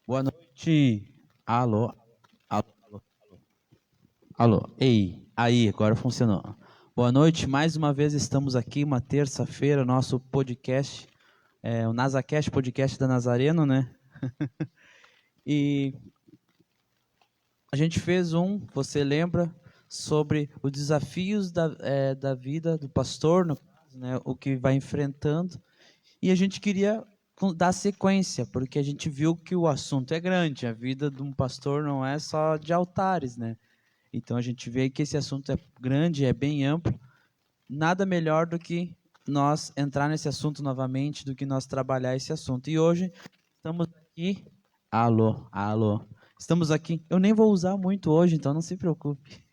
Boa noite. Alô, alô, alô, alô. Ei, aí, agora funcionou. Boa noite, mais uma vez estamos aqui, uma terça-feira, nosso podcast, o NasaCast, podcast da Nazareno, né? E a gente fez você lembra, sobre os desafios da vida do pastor, no caso, né? O que vai enfrentando. E a gente queria dar sequência, porque a gente viu que o assunto é grande. A vida de um pastor não é só de altares, né? Então a gente vê que esse assunto é grande, é bem amplo. Nada melhor do que nós entrar nesse assunto novamente, do que nós trabalhar esse assunto. E hoje estamos aqui. Alô, alô. Estamos aqui. Eu nem vou usar muito hoje, então não se preocupe.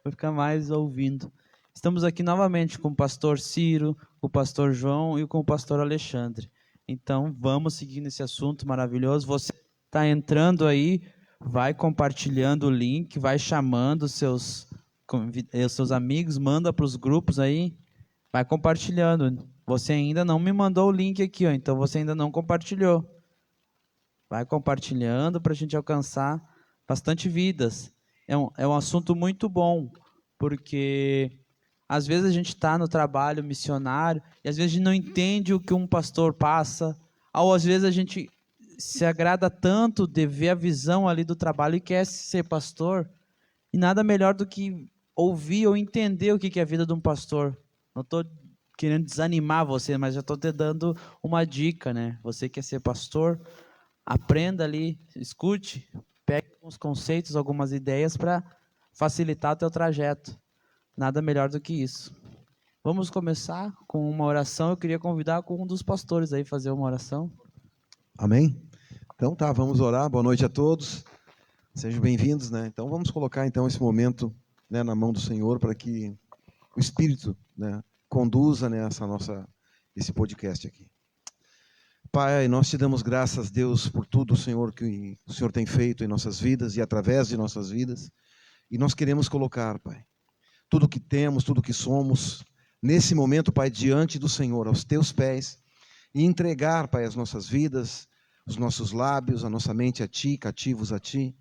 Vou ficar mais ouvindo. Estamos aqui novamente com o pastor Ciro, com o pastor João e com o pastor Alexandre. Então vamos seguir nesse assunto maravilhoso. Você está entrando aí, vai compartilhando o link, vai chamando os seus amigos, manda para os grupos aí, vai compartilhando. Você ainda não me mandou o link aqui, ó, então você ainda não compartilhou. Vai compartilhando para a gente alcançar bastante vidas. É um assunto muito bom, porque às vezes a gente está no trabalho missionário e às vezes a gente não entende o que um pastor passa, ou às vezes a gente se agrada tanto de ver a visão ali do trabalho e quer ser pastor, e nada melhor do que ouvir ou entender o que é a vida de um pastor. Não estou querendo desanimar você, mas já estou te dando uma dica, né? Você quer ser pastor, aprenda ali, escute, pegue alguns conceitos, algumas ideias para facilitar o teu trajeto. Nada melhor do que isso. Vamos começar com uma oração. Eu queria convidar um dos pastores aí a fazer uma oração. Amém? Então tá, vamos orar. Boa noite a todos. Sejam bem-vindos, né? Então vamos colocar então esse momento, né, na mão do Senhor para que o Espírito, né, conduza, né, esse podcast aqui. Pai, nós te damos graças, Deus, por tudo, Senhor, que o Senhor tem feito em nossas vidas e através de nossas vidas. E nós queremos colocar, Pai, tudo que temos, tudo que somos, nesse momento, Pai, diante do Senhor, aos teus pés, e entregar, Pai, as nossas vidas, os nossos lábios, a nossa mente a Ti, cativos a Ti,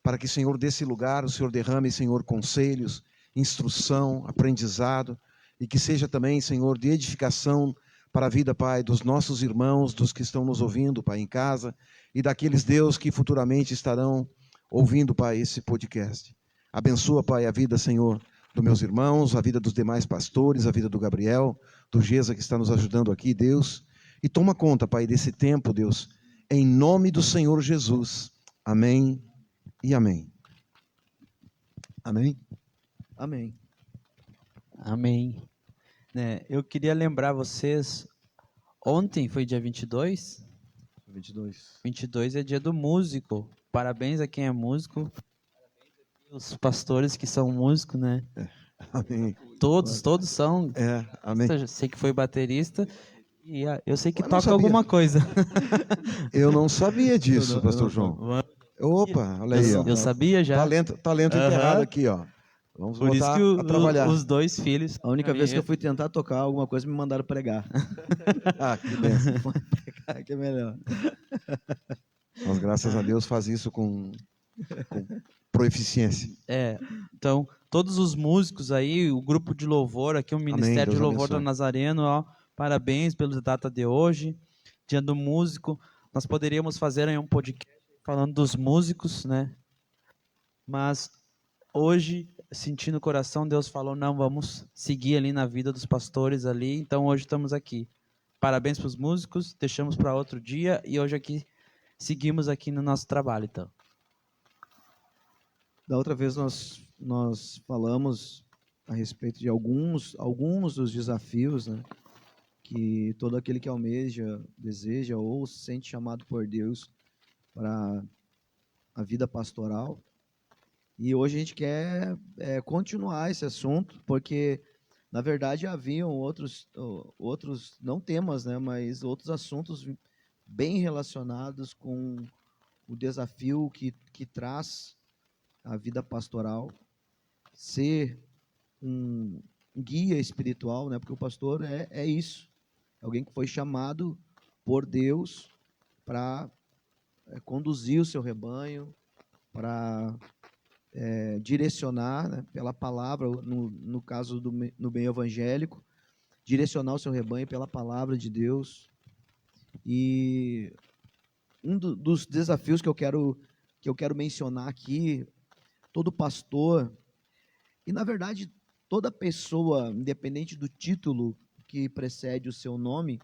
para que, Senhor, desse lugar, o Senhor derrame, Senhor, conselhos, instrução, aprendizado, e que seja também, Senhor, de edificação para a vida, Pai, dos nossos irmãos, dos que estão nos ouvindo, Pai, em casa, e daqueles, Deus, que futuramente estarão ouvindo, Pai, esse podcast. Abençoa, Pai, a vida, Senhor, dos meus irmãos, a vida dos demais pastores, a vida do Gabriel, do Gesa, que está nos ajudando aqui, Deus, e toma conta, Pai, desse tempo, Deus, em nome do Senhor Jesus. Amém e amém. Amém? Amém. Amém. Eu queria lembrar vocês, ontem foi dia 22? 22. 22 é dia do músico. Parabéns a quem é músico. Parabéns aos pastores que são músicos, né? Amém. Todos são. Amém. Eu sei que foi baterista e eu sei que Eu não toca sabia. alguma coisa. Eu não sabia disso, Eu pastor não- João. Opa, olha aí, ó. Eu sabia já. Talento Aham. enterrado aqui, ó. Vamos Por isso botar que a trabalhar. os dois filhos. A única vez que eu fui tentar tocar alguma coisa, me mandaram pregar. Ah, que bênção. Pregar que é melhor. Mas graças a Deus faz isso com proeficiência. Então, todos os músicos aí, o grupo de louvor aqui, o Ministério Deus de Louvor abençoe. da Nazareno, ó, parabéns pela data de hoje, dia do músico. Nós poderíamos fazer aí um podcast falando dos músicos, né? Mas hoje, sentindo o coração, Deus falou, não, vamos seguir ali na vida dos pastores ali, então hoje estamos aqui. Parabéns para os músicos, deixamos para outro dia e hoje aqui seguimos aqui no nosso trabalho, então. Da outra vez nós falamos a respeito de alguns dos desafios, né, que todo aquele que almeja, deseja ou se sente chamado por Deus para a vida pastoral. E hoje a gente quer continuar esse assunto, porque na verdade haviam outros não temas, né, mas outros assuntos bem relacionados com o desafio que traz a vida pastoral, ser um guia espiritual, né, porque o pastor é isso, é alguém que foi chamado por Deus para conduzir o seu rebanho, para direcionar, né, pela palavra, no caso no meio evangélico, direcionar o seu rebanho pela palavra de Deus. E dos desafios que eu quero mencionar aqui, todo pastor, e na verdade toda pessoa, independente do título que precede o seu nome,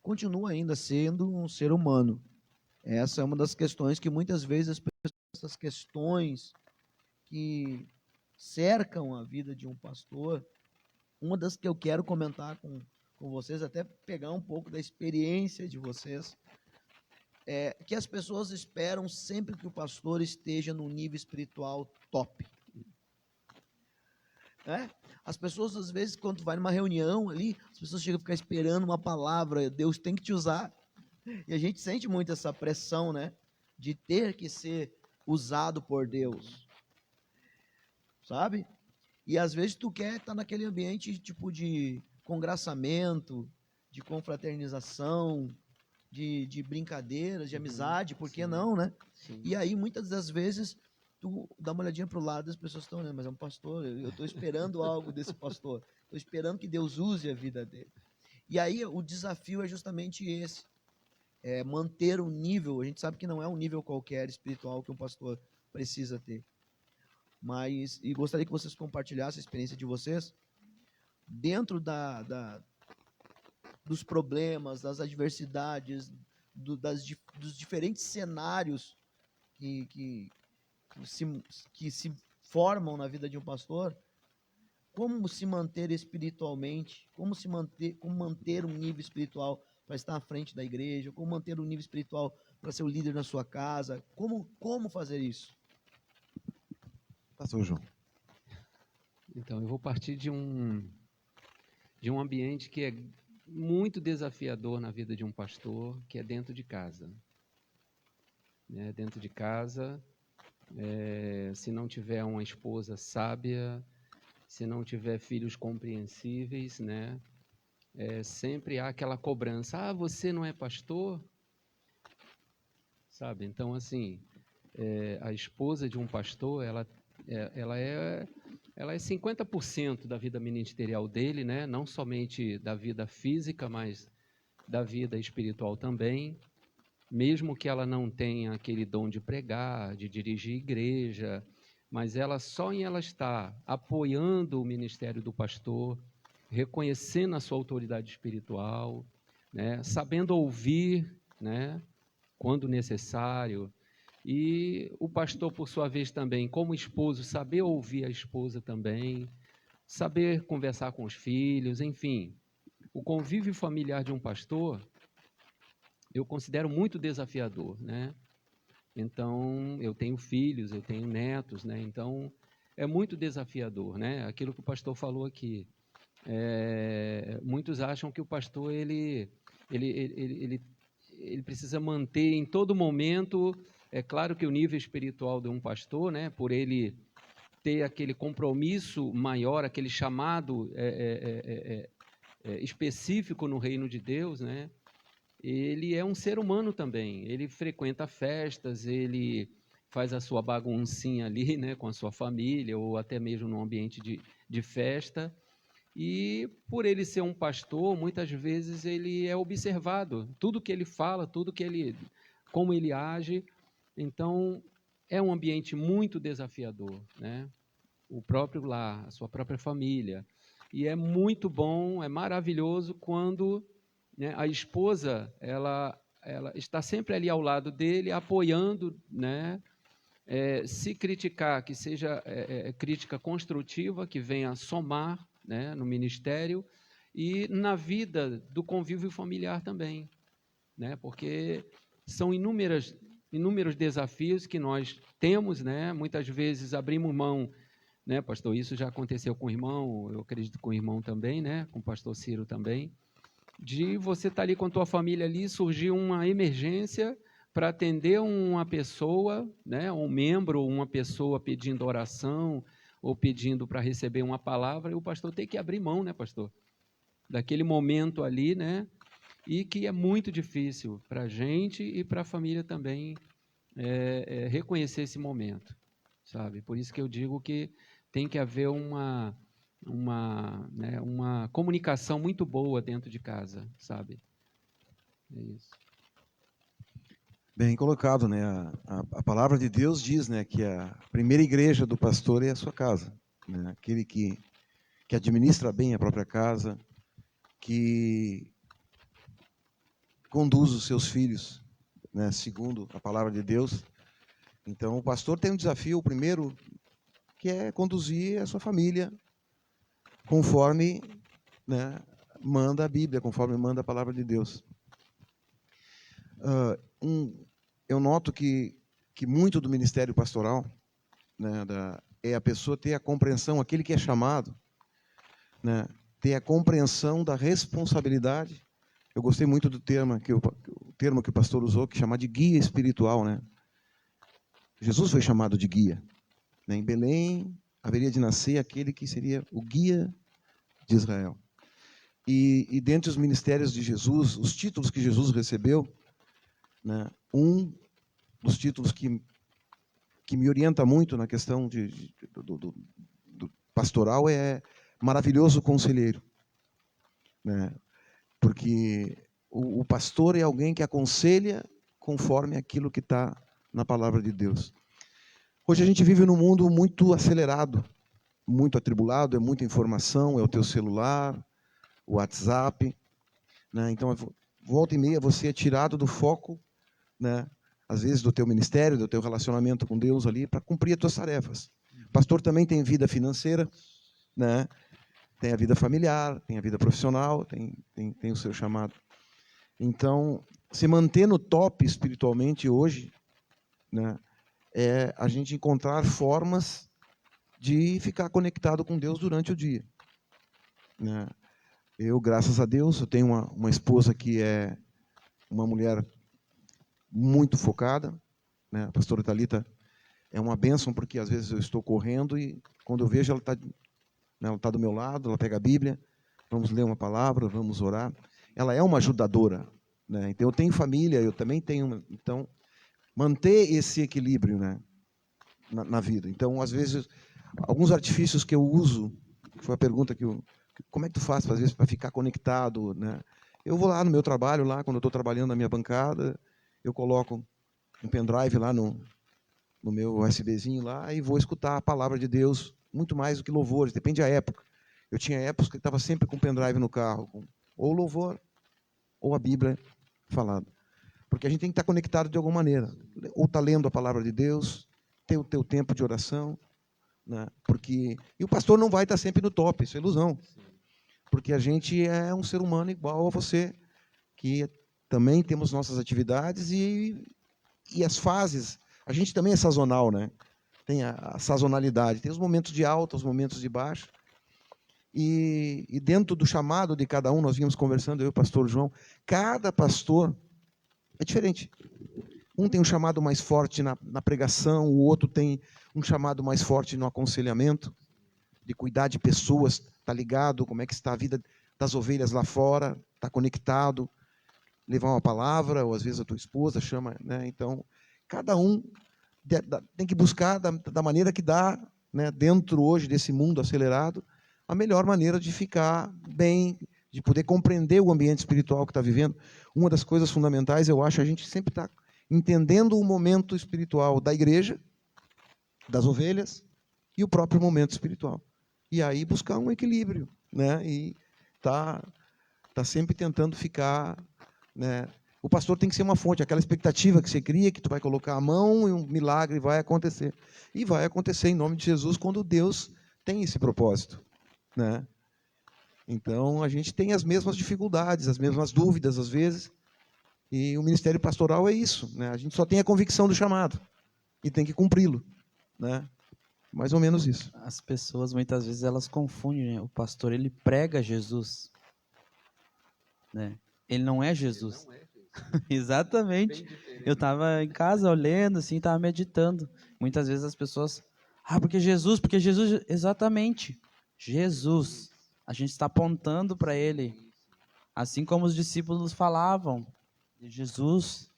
continua ainda sendo um ser humano. Essa é uma das questões que muitas vezes essas questões que cercam a vida de um pastor, uma das que eu quero comentar com vocês, até pegar um pouco da experiência de vocês, é que as pessoas esperam sempre que o pastor esteja num nível espiritual top. As pessoas, às vezes, quando tu vai numa reunião ali, as pessoas chegam a ficar esperando uma palavra, Deus tem que te usar. E a gente sente muito essa pressão, né, de ter que ser usado por Deus, sabe? E às vezes tu quer estar naquele ambiente tipo de congraçamento, de confraternização, de brincadeiras, de amizade, por que não, né? Sim. E aí, muitas das vezes, tu dá uma olhadinha para o lado, as pessoas estão olhando, mas é um pastor, eu estou esperando algo desse pastor, estou esperando que Deus use a vida dele. E aí, o desafio é justamente esse, manter o nível, a gente sabe que não é um nível qualquer espiritual que um pastor precisa ter, mas, e gostaria que vocês compartilhassem a experiência de vocês, dentro dos problemas, das adversidades, dos diferentes cenários que se formam na vida de um pastor, como se manter espiritualmente, como manter um nível espiritual para estar à frente da igreja, como manter um nível espiritual para ser o líder na sua casa, como fazer isso? Pastor João. Então, eu vou partir de um ambiente que é muito desafiador na vida de um pastor, que é dentro de casa. Dentro de casa, se não tiver uma esposa sábia, se não tiver filhos compreensíveis, né, sempre há aquela cobrança, você não é pastor? Sabe? Então, assim, a esposa de um pastor, ela é 50% da vida ministerial dele, né? Não somente da vida física, mas da vida espiritual também. Mesmo que ela não tenha aquele dom de pregar, de dirigir igreja, mas só em ela estar apoiando o ministério do pastor, reconhecendo a sua autoridade espiritual, né? Sabendo ouvir, né? Quando necessário. E o pastor, por sua vez, também, como esposo, saber ouvir a esposa também, saber conversar com os filhos, enfim. O convívio familiar de um pastor, eu considero muito desafiador, né? Então, eu tenho filhos, eu tenho netos, né? Então, é muito desafiador, né? Aquilo que o pastor falou aqui. Muitos acham que o pastor, ele precisa manter em todo momento. É claro que o nível espiritual de um pastor, né, por ele ter aquele compromisso maior, aquele chamado específico no reino de Deus, né, ele é um ser humano também. Ele frequenta festas, ele faz a sua baguncinha ali, né, com a sua família, ou até mesmo num ambiente de festa. E por ele ser um pastor, muitas vezes ele é observado. Tudo que ele fala, como ele age. Então, é um ambiente muito desafiador, né? O próprio lar, a sua própria família. E é muito bom, é maravilhoso quando, né, a esposa, ela está sempre ali ao lado dele, apoiando, né? Se criticar, que seja crítica construtiva, que venha somar, né, no ministério e na vida do convívio familiar também, né? Porque são inúmeros desafios que nós temos, né? Muitas vezes abrimos mão, né, pastor? Isso já aconteceu com o irmão, eu acredito com o irmão também, né? Com o pastor Ciro também, de você estar ali com a tua família ali, surgir uma emergência para atender uma pessoa, né? Um membro, uma pessoa pedindo oração ou pedindo para receber uma palavra, e o pastor tem que abrir mão, né, pastor? Daquele momento ali, né? E que é muito difícil para a gente e para a família também reconhecer esse momento, sabe? Por isso que eu digo que tem que haver uma comunicação muito boa dentro de casa, sabe? É isso. Bem colocado, né? A palavra de Deus diz, né, que a primeira igreja do pastor é a sua casa, né? Aquele que administra bem a própria casa, que conduz os seus filhos, né, segundo a palavra de Deus. Então, o pastor tem um desafio, o primeiro, que é conduzir a sua família conforme, né, manda a Bíblia, conforme manda a palavra de Deus. Eu noto que muito do ministério pastoral, né, é a pessoa ter a compreensão, aquele que é chamado, né, ter a compreensão da responsabilidade. Eu gostei muito do termo que o pastor usou, que chama de guia espiritual, né? Jesus foi chamado de guia, né? Em Belém haveria de nascer aquele que seria o guia de Israel. E dentre os ministérios de Jesus, os títulos que Jesus recebeu, né, um dos títulos que me orienta muito na questão do pastoral é maravilhoso conselheiro, né? Porque o pastor é alguém que aconselha conforme aquilo que está na palavra de Deus. Hoje a gente vive num mundo muito acelerado, muito atribulado, é muita informação, é o teu celular, o WhatsApp, né? Então, volta e meia você é tirado do foco, né, às vezes do teu ministério, do teu relacionamento com Deus ali, para cumprir as tuas tarefas. O pastor também tem vida financeira, né? Tem a vida familiar, tem a vida profissional, tem o seu chamado. Então, se manter no top espiritualmente hoje, né, é a gente encontrar formas de ficar conectado com Deus durante o dia, né? Eu, graças a Deus, eu tenho uma esposa que é uma mulher muito focada, né? A pastora Thalita é uma bênção, porque às vezes eu estou correndo e quando eu vejo ela está do meu lado, ela pega a Bíblia, vamos ler uma palavra, vamos orar. Ela é uma ajudadora, né? Então eu tenho família, eu também tenho, então manter esse equilíbrio, né, na vida. Então, às vezes, alguns artifícios que eu uso, que foi a pergunta como é que tu faz às vezes para ficar conectado, né? Eu vou lá no meu trabalho, lá quando eu estou trabalhando na minha bancada, eu coloco um pendrive lá no meu USBzinho lá e vou escutar a palavra de Deus, muito mais do que louvores, depende da época. Eu tinha épocas que estava sempre com pendrive no carro, ou louvor, ou a Bíblia falada. Porque a gente tem que estar conectado de alguma maneira. Ou está lendo a palavra de Deus, ter o teu tempo de oração, né? E o pastor não vai estar sempre no top, isso é ilusão. Porque a gente é um ser humano igual a você, que também temos nossas atividades e as fases. A gente também é sazonal, né? Tem a sazonalidade, tem os momentos de alta, os momentos de baixa. E dentro do chamado de cada um, nós vínhamos conversando, eu e o pastor João, cada pastor é diferente. Um tem um chamado mais forte na pregação, o outro tem um chamado mais forte no aconselhamento, de cuidar de pessoas, está ligado, como é que está a vida das ovelhas lá fora, está conectado, levar uma palavra, ou às vezes a tua esposa chama, né? Então, cada um tem que buscar da maneira que dá, né, dentro hoje desse mundo acelerado, a melhor maneira de ficar bem, de poder compreender o ambiente espiritual que está vivendo. Uma das coisas fundamentais, eu acho, a gente sempre está entendendo o momento espiritual da igreja, das ovelhas, e o próprio momento espiritual. E aí buscar um equilíbrio, né? E tá sempre tentando ficar, né? O pastor tem que ser uma fonte, aquela expectativa que você cria, que tu vai colocar a mão e um milagre vai acontecer. E vai acontecer em nome de Jesus quando Deus tem esse propósito, né? Então, a gente tem as mesmas dificuldades, as mesmas dúvidas, às vezes, e o ministério pastoral é isso, né? A gente só tem a convicção do chamado e tem que cumpri-lo, né? Mais ou menos isso. As pessoas, muitas vezes, elas confundem, né? O pastor, ele prega Jesus, né? Ele não é Jesus. Exatamente. Eu estava em casa olhando, assim, estava meditando. Muitas vezes as pessoas... porque Jesus... Exatamente. Jesus. A gente está apontando para ele. Assim como os discípulos falavam, E Jesus,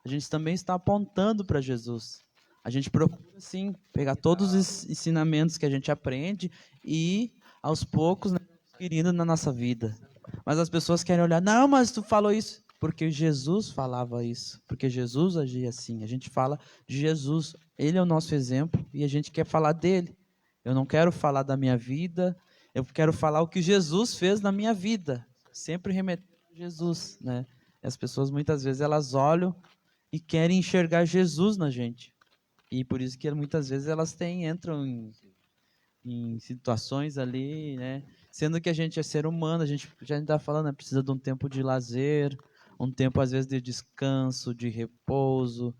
a gente também está apontando para Jesus. A gente procura, sim, pegar todos os ensinamentos que a gente aprende e, aos poucos, né, adquirindo na nossa vida. Mas as pessoas querem olhar, não, mas tu falou isso. Porque Jesus falava isso. Porque Jesus agia assim. A gente fala de Jesus. Ele é o nosso exemplo e a gente quer falar dele. Eu não quero falar da minha vida, eu quero falar o que Jesus fez na minha vida. Sempre remetendo a Jesus, né? E as pessoas, muitas vezes, elas olham e querem enxergar Jesus na gente. E por isso que muitas vezes elas entram em situações ali, né? Sendo que a gente é ser humano, a gente já está falando, né? Precisa de um tempo de lazer, um tempo às vezes de descanso, de repouso.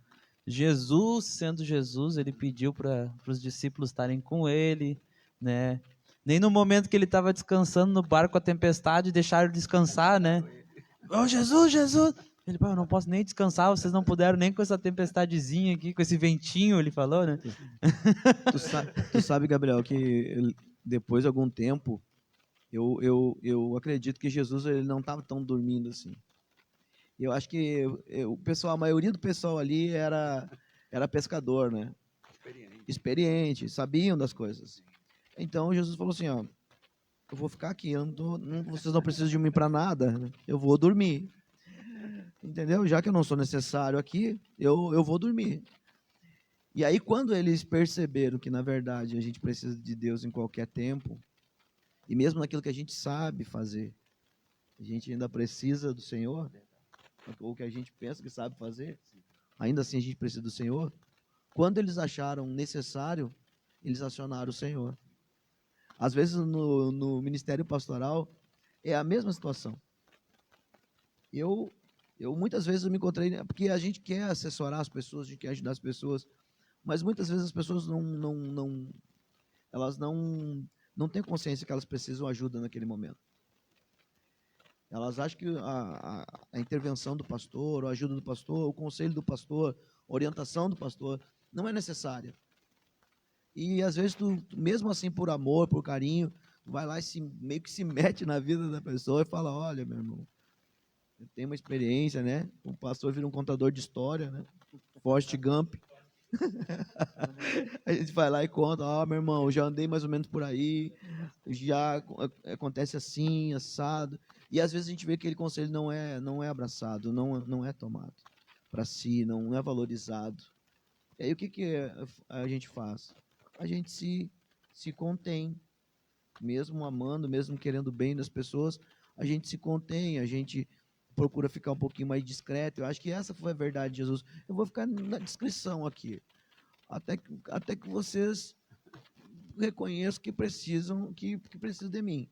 Jesus, sendo Jesus, ele pediu para os discípulos estarem com ele, né? Nem no momento que ele estava descansando no barco com a tempestade, deixaram descansar, né? Oh, Jesus, Jesus! Ele, eu não posso nem descansar, vocês não puderam nem com essa tempestadezinha aqui, com esse ventinho, ele falou, né? Tu sabe, Gabriel, que depois de algum tempo, eu acredito que Jesus ele não estava tão dormindo assim. Eu acho que o pessoal, a maioria do pessoal ali era pescador, né? Experiente, sabiam das coisas. Então Jesus falou assim, ó, eu vou ficar aqui, vocês não precisam de mim para nada, né? Eu vou dormir. Entendeu? Já que eu não sou necessário aqui, eu vou dormir. E aí, quando eles perceberam que, na verdade, a gente precisa de Deus em qualquer tempo, e mesmo naquilo que a gente sabe fazer, a gente ainda precisa do Senhor, ou que a gente pensa que sabe fazer, ainda assim a gente precisa do Senhor. Quando eles acharam necessário, eles acionaram o Senhor. Às vezes, no ministério pastoral, é a mesma situação. Eu muitas vezes eu me encontrei, porque a gente quer assessorar as pessoas, a gente quer ajudar as pessoas, mas muitas vezes as pessoas elas não têm consciência que elas precisam de ajuda naquele momento. Elas acham que a intervenção do pastor, a ajuda do pastor, o conselho do pastor, a orientação do pastor não é necessária. E às vezes tu mesmo assim por amor, por carinho, vai lá e meio que se mete na vida da pessoa e fala, olha, meu irmão, eu tenho uma experiência, né? O pastor vira um contador de história, né? Forrest Gump. A gente vai lá e conta, meu irmão, já andei mais ou menos por aí, já acontece assim, assado. E às vezes a gente vê que aquele conselho não é abraçado, não é tomado para si, não é valorizado. E aí o que a gente faz? A gente se contém, mesmo amando, mesmo querendo o bem das pessoas, a gente se contém, a gente procura ficar um pouquinho mais discreto. Eu acho que essa foi a verdade de Jesus. Eu vou ficar na descrição aqui, até que vocês reconheçam que precisam de mim.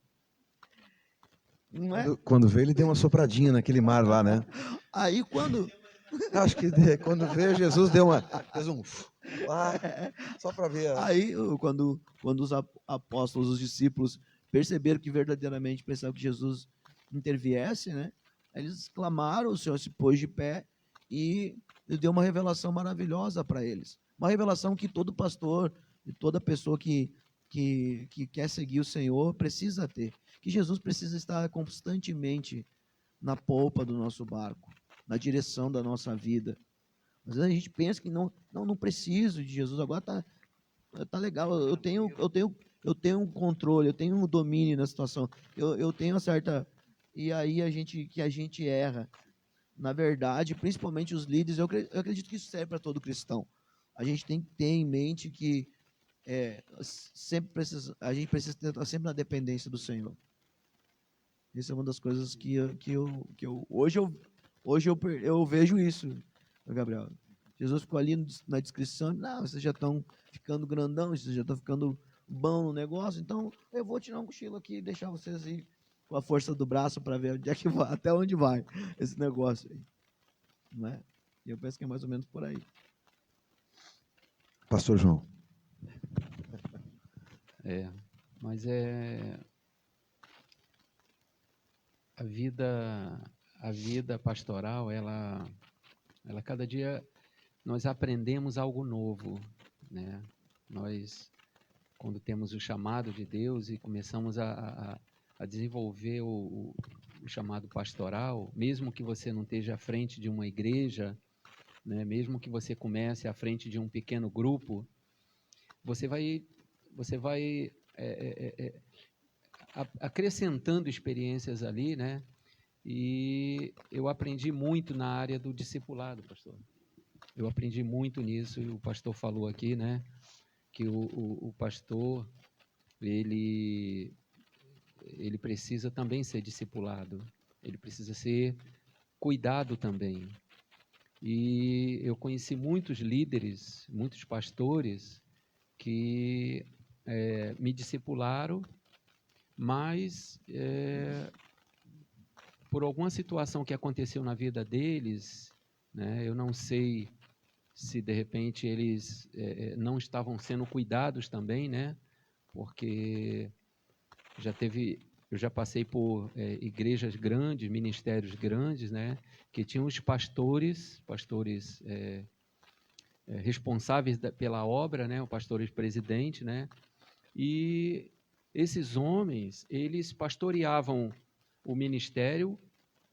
Não é? Quando veio, ele deu uma sopradinha naquele mar lá, né? Aí quando Acho que quando veio, Jesus fez um só para ver. Aí, quando os apóstolos, os discípulos, perceberam que verdadeiramente precisavam que Jesus interviesse, né? Eles clamaram, o Senhor se pôs de pé e deu uma revelação maravilhosa para eles. Uma revelação que todo pastor e toda pessoa que quer seguir o Senhor precisa ter. Que Jesus precisa estar constantemente na polpa do nosso barco, na direção da nossa vida. Às vezes a gente pensa que não preciso de Jesus, agora tá legal, eu tenho um controle, eu tenho um domínio na situação, eu tenho uma certa... E aí a gente erra. Na verdade, principalmente os líderes, eu acredito que isso serve para todo cristão. A gente tem que ter em mente que a gente precisa estar sempre na dependência do Senhor. Isso é uma das coisas que hoje eu vejo isso, Gabriel. Jesus ficou ali na descrição, não, vocês já estão ficando grandão, vocês já estão ficando bom no negócio, então eu vou tirar um cochilo aqui e deixar vocês ir com a força do braço para ver onde é que vai, até onde vai esse negócio aí. Não é? E eu penso que é mais ou menos por aí. Pastor João. Mas a vida pastoral, ela cada dia nós aprendemos algo novo, né? Nós, quando temos o chamado de Deus e começamos a desenvolver o chamado pastoral, mesmo que você não esteja à frente de uma igreja, né, mesmo que você comece à frente de um pequeno grupo, você vai acrescentando experiências ali, né? E eu aprendi muito na área do discipulado, pastor. Eu aprendi muito nisso, e o pastor falou aqui, né, que o pastor, ele precisa também ser discipulado, ele precisa ser cuidado também. E eu conheci muitos líderes, muitos pastores que me discipularam, mas por alguma situação que aconteceu na vida deles, né, eu não sei se de repente eles não estavam sendo cuidados também, né, porque eu já passei por igrejas grandes, ministérios grandes, né, que tinham os pastores responsáveis pela obra, né, o pastores presidente, né, e esses homens, eles pastoreavam o ministério,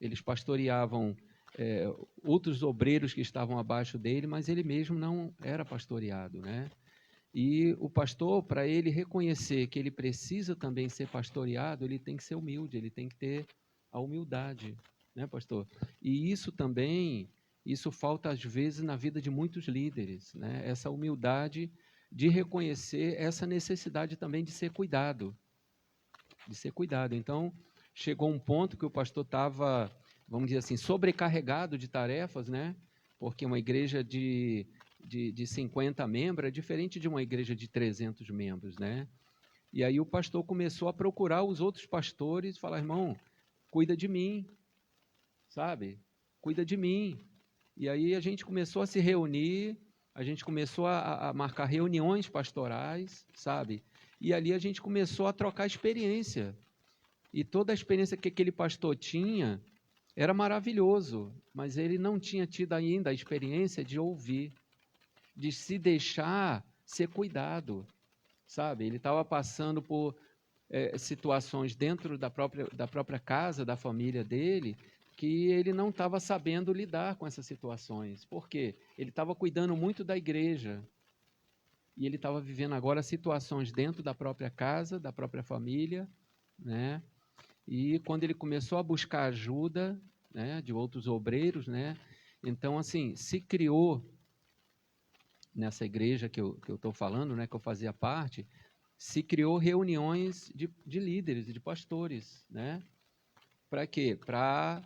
eles pastoreavam outros obreiros que estavam abaixo dele, mas ele mesmo não era pastoreado, né? E o pastor, para ele reconhecer que ele precisa também ser pastoreado, ele tem que ser humilde, ele tem que ter a humildade, né, pastor? E isso também, isso falta às vezes na vida de muitos líderes, né? Essa humildade de reconhecer essa necessidade também de ser cuidado, Então, chegou um ponto que o pastor estava, vamos dizer assim, sobrecarregado de tarefas, né? Porque uma igreja de 50 membros é diferente de uma igreja de 300 membros, né? E aí o pastor começou a procurar os outros pastores e falar, irmão, cuida de mim, sabe? Cuida de mim. E aí a gente começou a se reunir, a gente começou a marcar reuniões pastorais, sabe? E ali a gente começou a trocar experiência. E toda a experiência que aquele pastor tinha era maravilhoso, mas ele não tinha tido ainda a experiência de ouvir, de se deixar ser cuidado, sabe? Ele estava passando por situações dentro da própria casa, da família dele, que ele não estava sabendo lidar com essas situações. Por quê? Ele estava cuidando muito da igreja, e ele estava vivendo agora situações dentro da própria casa, da própria família, né? E quando ele começou a buscar ajuda, né, de outros obreiros, né? Então, assim, se criou nessa igreja que eu estou falando, né, que eu fazia parte, se criou reuniões de líderes, de pastores, né? Para quê? Para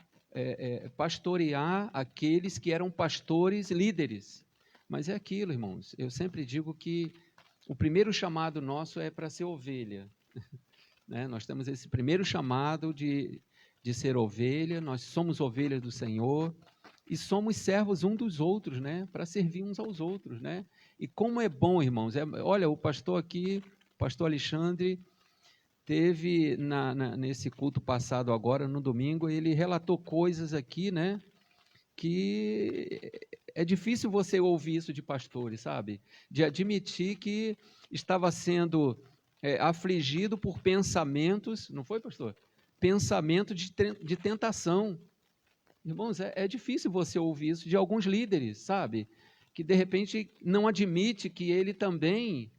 pastorear aqueles que eram pastores líderes. Mas é aquilo, irmãos, eu sempre digo que o primeiro chamado nosso é para ser ovelha, né? Nós temos esse primeiro chamado de ser ovelha, nós somos ovelhas do Senhor, e somos servos uns dos outros, né? Para servir uns aos outros, né? E como é bom, irmãos, olha, o pastor aqui, o pastor Alexandre, teve nesse culto passado agora, no domingo, ele relatou coisas aqui, né? Que é difícil você ouvir isso de pastores, sabe? De admitir que estava sendo afligido por pensamentos, não foi, pastor? Pensamento de tentação. Irmãos, é difícil você ouvir isso de alguns líderes, sabe? Que de repente não admite que ele também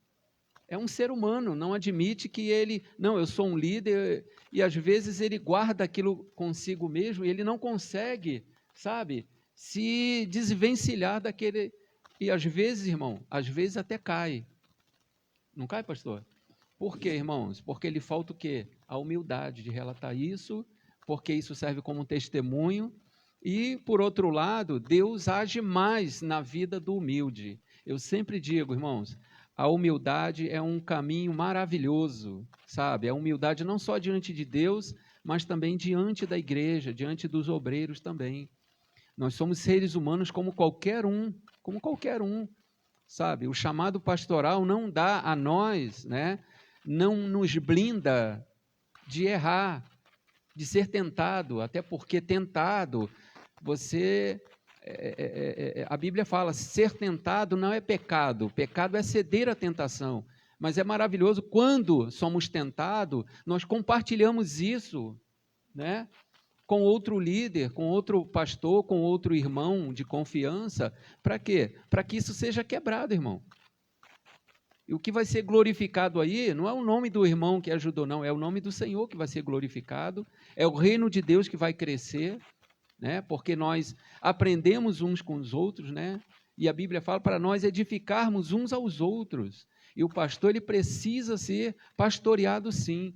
é um ser humano, não admite que ele, não, eu sou um líder, e às vezes ele guarda aquilo consigo mesmo e ele não consegue, sabe, se desvencilhar daquele, e às vezes, irmão, às vezes até cai. Não cai, pastor? Por quê, irmãos? Porque lhe falta o quê? A humildade de relatar isso, porque isso serve como testemunho. E, por outro lado, Deus age mais na vida do humilde. Eu sempre digo, irmãos, a humildade é um caminho maravilhoso, sabe? A humildade não só diante de Deus, mas também diante da igreja, diante dos obreiros também. Nós somos seres humanos como qualquer um, sabe? O chamado pastoral não dá a nós, né? Não nos blinda de errar, de ser tentado, até porque tentado, a Bíblia fala, ser tentado não é pecado, pecado é ceder à tentação, mas é maravilhoso quando somos tentados, nós compartilhamos isso, né? com outro líder, com outro pastor, com outro irmão de confiança. Para quê? Para que isso seja quebrado, irmão. E o que vai ser glorificado aí não é o nome do irmão que ajudou, não, é o nome do Senhor que vai ser glorificado, é o reino de Deus que vai crescer, né? Porque nós aprendemos uns com os outros, né? E a Bíblia fala para nós edificarmos uns aos outros. E o pastor, ele precisa ser pastoreado, sim.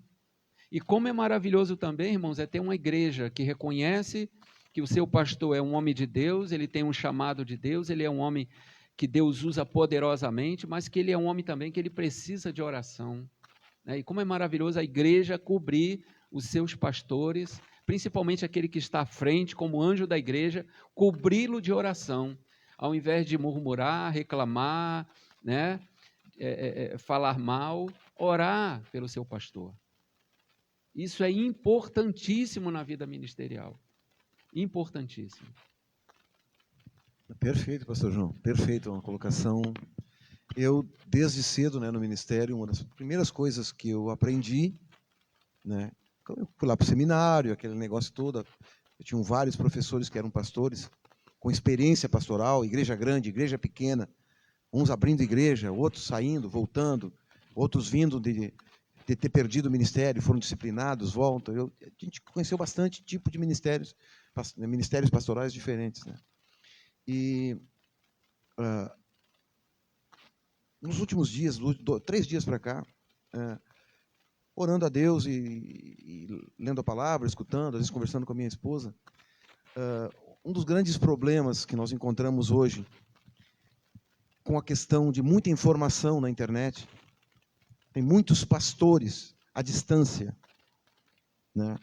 E como é maravilhoso também, irmãos, é ter uma igreja que reconhece que o seu pastor é um homem de Deus, ele tem um chamado de Deus, ele é um homem que Deus usa poderosamente, mas que ele é um homem também que ele precisa de oração, né? E como é maravilhoso a igreja cobrir os seus pastores, principalmente aquele que está à frente, como anjo da igreja, cobri-lo de oração, ao invés de murmurar, reclamar, né? Falar mal, orar pelo seu pastor. Isso é importantíssimo na vida ministerial. Importantíssimo. Perfeito, pastor João. Perfeito, uma colocação. Eu, desde cedo, né, no ministério, uma das primeiras coisas que eu aprendi, né, eu fui lá para o seminário, aquele negócio todo. Eu tinha vários professores que eram pastores, com experiência pastoral, igreja grande, igreja pequena, uns abrindo igreja, outros saindo, voltando, outros vindo de ter perdido o ministério, foram disciplinados, voltam. A gente conheceu bastante tipo de ministérios pastorais diferentes, né? E nos últimos dias, 3 dias para cá, orando a Deus e lendo a palavra, escutando, às vezes conversando com a minha esposa, um dos grandes problemas que nós encontramos hoje com a questão de muita informação na internet, tem muitos pastores à distância, né?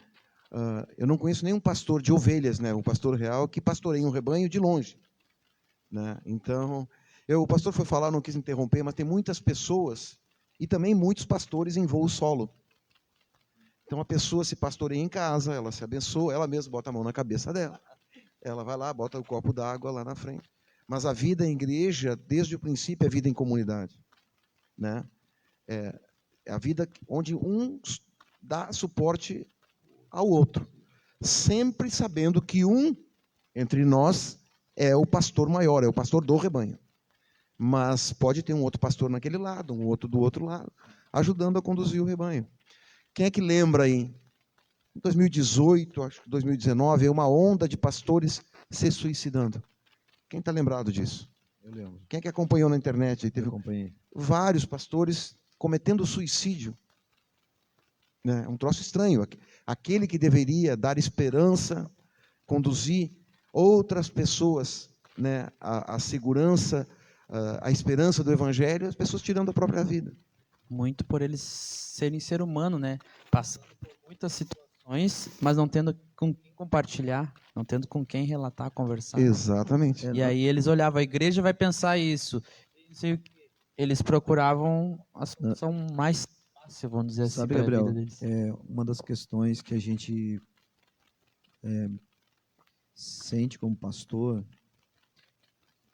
Eu não conheço nenhum pastor de ovelhas, né? Um pastor real que pastoreia um rebanho de longe, né? Então, o pastor foi falar, não quis interromper, mas tem muitas pessoas e também muitos pastores em voo solo. Então, a pessoa se pastoreia em casa, ela se abençoa, ela mesma bota a mão na cabeça dela. Ela vai lá, bota o copo d'água lá na frente. Mas a vida em igreja, desde o princípio, é vida em comunidade, né? É a vida onde um dá suporte ao outro, sempre sabendo que um entre nós é o pastor maior, é o pastor do rebanho. Mas pode ter um outro pastor naquele lado, um outro do outro lado, ajudando a conduzir o rebanho. Quem é que lembra aí? Em 2018, acho que 2019, uma onda de pastores se suicidando. Quem está lembrado disso? Eu lembro. Quem é que acompanhou na internet? Teve acompanhei vários pastores cometendo suicídio. É um troço estranho. Aquele que deveria dar esperança, conduzir outras pessoas, né, a segurança, a esperança do evangelho, as pessoas tirando a própria vida. Muito por eles serem ser humano, né? Passando por muitas situações, mas não tendo com quem compartilhar, não tendo com quem relatar, conversar. Exatamente. E aí eles olhavam, a igreja vai pensar isso. Eles procuravam a solução mais fácil, vamos dizer assim, Sabe, para a Gabriel, vida deles. uma das questões que a gente sente como pastor,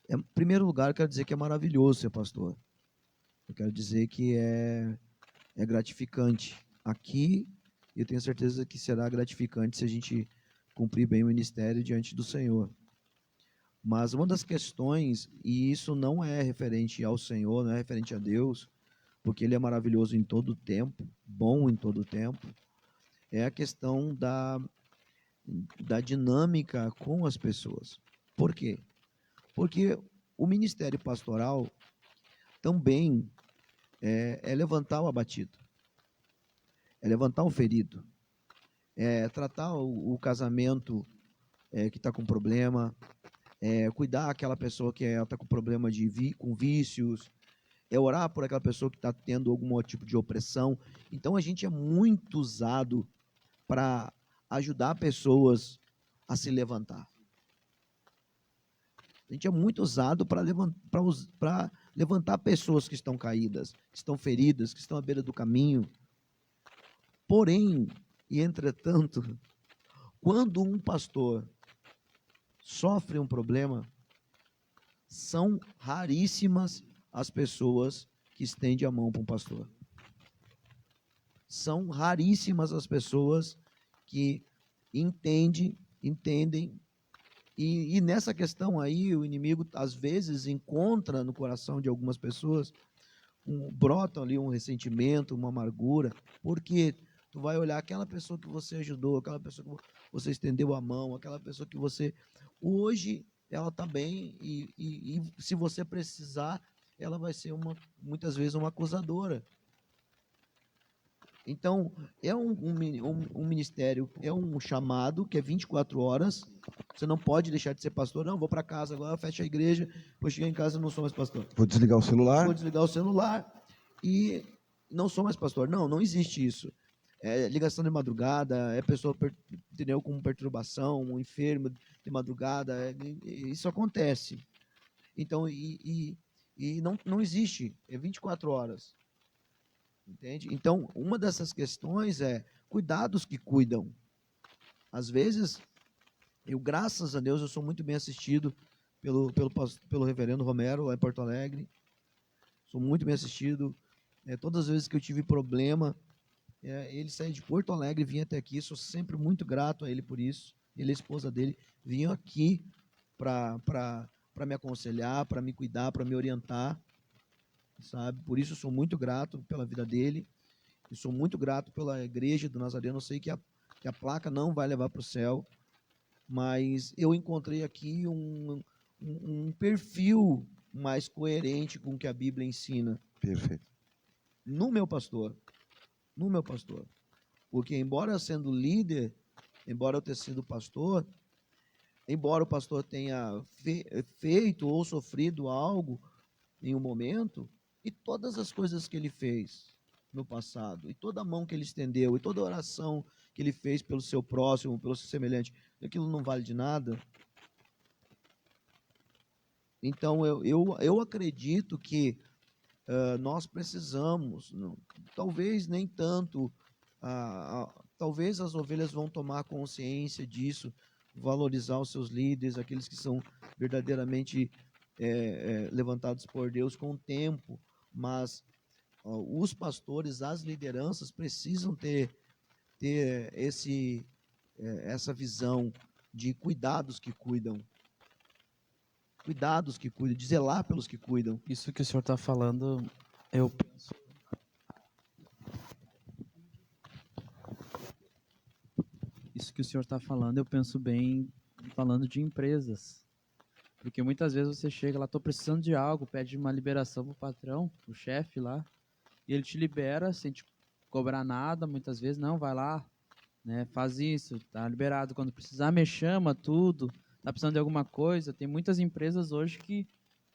em primeiro lugar, eu quero dizer que é maravilhoso ser pastor. Eu quero dizer que é gratificante. Aqui, eu tenho certeza que será gratificante se a gente cumprir bem o ministério diante do Senhor. Mas uma das questões, e isso não é referente ao Senhor, não é referente a Deus, porque Ele é maravilhoso em todo o tempo, bom em todo o tempo, é a questão da dinâmica com as pessoas. Por quê? Porque o ministério pastoral também é levantar o abatido, é levantar o ferido, é tratar o casamento que está com problema, cuidar aquela pessoa que está com problema com vícios, orar por aquela pessoa que está tendo algum tipo de opressão. Então, a gente é muito usado para ajudar pessoas a se levantar. A gente é muito usado para levantar pessoas que estão caídas, que estão feridas, que estão à beira do caminho. Porém, e entretanto, quando um pastor sofre um problema, são raríssimas as pessoas que estendem a mão para um pastor. São raríssimas as pessoas que entendem. E nessa questão aí, o inimigo, às vezes, encontra no coração de algumas pessoas, brota ali um ressentimento, uma amargura, porque tu vai olhar aquela pessoa que você ajudou, aquela pessoa que você estendeu a mão, aquela pessoa que você... Hoje, ela está bem e se você precisar, ela vai ser muitas vezes uma acusadora. Então, é um ministério, é um chamado que é 24 horas. Você não pode deixar de ser pastor. Não, vou para casa agora, fecha a igreja, vou chegar em casa e não sou mais pastor. Vou desligar o celular. Vou desligar o celular e não sou mais pastor. Não, não existe isso. É ligação de madrugada, é pessoa entendeu, com perturbação, um enfermo de madrugada. Isso acontece. Então, não existe. É 24 horas. Entende? Então, uma dessas questões é cuidar dos que cuidam. Às vezes, graças a Deus, eu sou muito bem assistido pelo reverendo Romero, lá em Porto Alegre. Sou muito bem assistido. Todas as vezes que eu tive problema, ele saía de Porto Alegre e vinha até aqui. Sou sempre muito grato a ele por isso. Ele e a esposa dele vinham aqui para me aconselhar, para me cuidar, para me orientar. Sabe? Por isso sou muito grato pela vida dele e sou muito grato pela igreja do Nazareno. Eu sei que a placa não vai levar para o céu, mas eu encontrei aqui um perfil mais coerente com o que a Bíblia ensina. Perfeito. No meu pastor, porque embora sendo líder, embora eu tenha sido pastor, embora o pastor tenha feito ou sofrido algo em um momento, e todas as coisas que ele fez no passado, e toda a mão que ele estendeu, e toda a oração que ele fez pelo seu próximo, pelo seu semelhante, aquilo não vale de nada. Então, eu acredito que nós precisamos, talvez nem tanto, talvez as ovelhas vão tomar consciência disso, valorizar os seus líderes, aqueles que são verdadeiramente levantados por Deus com o tempo, mas os pastores, as lideranças precisam ter essa visão de cuidados que cuidam, de zelar pelos que cuidam. Isso que o senhor está falando, eu penso... Isso que o senhor está falando, eu penso bem falando de empresas. Porque muitas vezes você chega lá, estou precisando de algo, pede uma liberação para o patrão, o chefe lá, e ele te libera sem te cobrar nada, muitas vezes, não, vai lá, né, faz isso, tá liberado, quando precisar me chama, tudo, tá precisando de alguma coisa. Tem muitas empresas hoje que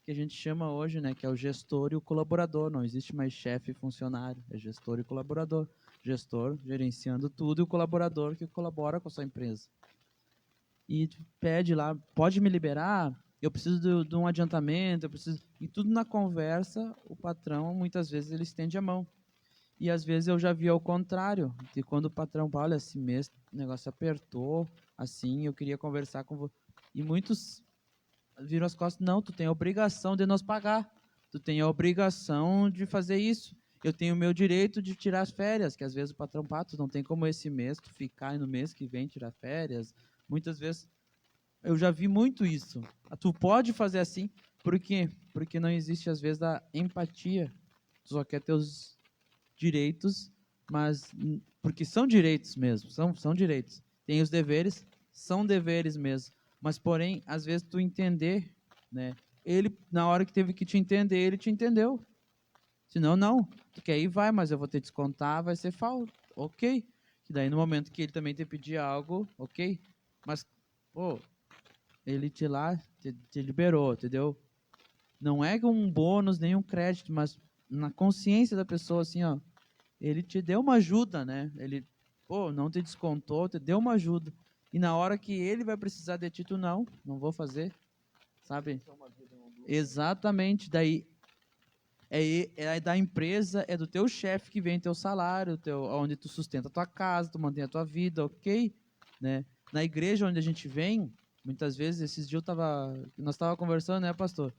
a gente chama hoje, né, que é o gestor e o colaborador, não existe mais chefe e funcionário, é gestor e colaborador, gestor gerenciando tudo e o colaborador que colabora com a sua empresa. E pede lá, pode me liberar? Eu preciso de um adiantamento, e tudo na conversa, o patrão, muitas vezes, ele estende a mão. E, às vezes, eu já vi ao contrário, que quando o patrão fala, olha, esse mês o negócio apertou, assim, eu queria conversar com você. E muitos viram as costas, não, tu tem a obrigação de nos pagar, tu tem a obrigação de fazer isso, eu tenho o meu direito de tirar as férias, que às vezes o patrão, tu não tem como esse mês tu ficar e no mês que vem tirar férias. Muitas vezes, eu já vi muito isso. Tu pode fazer assim, por quê? Porque não existe, às vezes, a empatia. Tu só quer ter os direitos, mas porque são direitos mesmo, são direitos. Tem os deveres, são deveres mesmo. Mas, porém, às vezes, tu entender, né? Ele, na hora que teve que te entender, ele te entendeu. Senão, não. Tu quer ir, vai, mas eu vou te descontar, vai ser falta. Ok. Que daí, no momento que ele também te pedir algo, ok. Mas, pô, ele te liberou, entendeu? Não é um bônus, nem um crédito, mas na consciência da pessoa, assim, ó, ele te deu uma ajuda, né? Ele, pô, não te descontou, te deu uma ajuda. E na hora que ele vai precisar de ti, tu não vou fazer, sabe? Exatamente, daí é da empresa, é do teu chefe que vem teu salário, onde tu sustenta a tua casa, tu mantém a tua vida, ok? Né? Na igreja onde a gente vem, muitas vezes, esses dias nós estávamos conversando, né, pastor?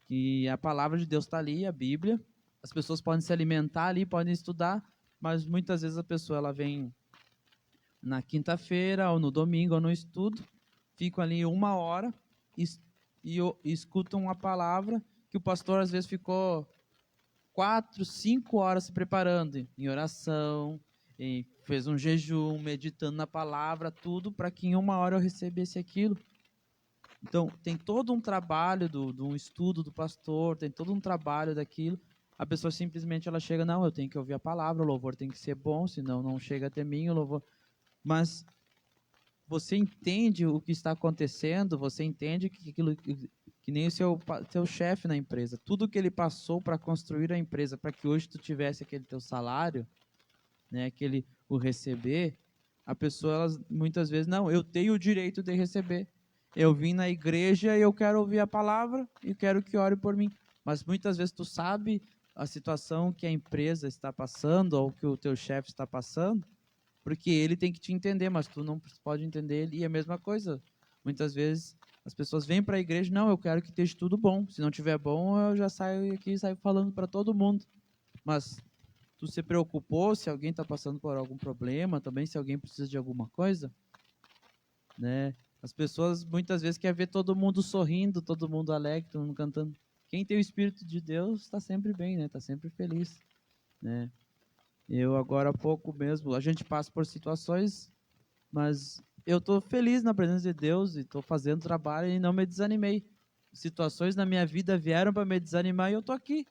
Que a palavra de Deus está ali, a Bíblia, as pessoas podem se alimentar ali, podem estudar, mas muitas vezes a pessoa ela vem na quinta-feira, ou no domingo, ou no estudo, ficam ali 1 hora e escutam uma palavra que o pastor às vezes ficou 4, 5 horas se preparando em oração, fez um jejum, meditando na palavra, tudo para que em 1 hora eu recebesse aquilo. Então, tem todo um trabalho de um estudo do pastor, tem todo um trabalho daquilo. A pessoa simplesmente ela chega, não, eu tenho que ouvir a palavra, o louvor tem que ser bom, senão não chega até mim o louvor. Mas você entende o que está acontecendo, você entende que aquilo, que nem o seu chefe na empresa, tudo que ele passou para construir a empresa, para que hoje tu tivesse aquele teu salário, né, o receber, a pessoa, elas, muitas vezes, não, eu tenho o direito de receber. Eu vim na igreja e eu quero ouvir a palavra e quero que ore por mim. Mas muitas vezes tu sabe a situação que a empresa está passando ou que o teu chefe está passando, porque ele tem que te entender, mas tu não pode entender ele. E a mesma coisa, muitas vezes as pessoas vêm para a igreja, não, eu quero que esteja tudo bom. Se não tiver bom, eu já saio aqui e saio falando para todo mundo. Mas tu se preocupou se alguém está passando por algum problema, também se alguém precisa de alguma coisa, né? As pessoas muitas vezes querem ver todo mundo sorrindo, todo mundo alegre, todo mundo cantando. Quem tem o Espírito de Deus está sempre bem, né? Está sempre feliz, né? Eu agora há pouco mesmo, a gente passa por situações, mas eu estou feliz na presença de Deus e estou fazendo trabalho e não me desanimei. Situações na minha vida vieram para me desanimar e eu estou aqui.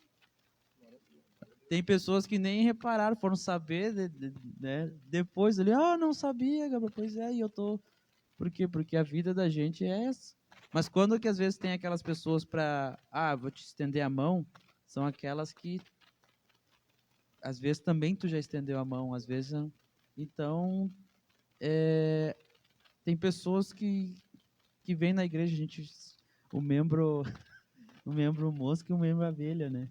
Tem pessoas que nem repararam, foram saber, né? Depois ali, não sabia, Gabriel, pois é, e eu estou... Por quê? Porque a vida da gente é essa. Mas quando que às vezes tem aquelas pessoas para, vou te estender a mão, são aquelas que às vezes também tu já estendeu a mão, às vezes não. Então, tem pessoas que vêm na igreja, o membro mosca e o membro abelha, né?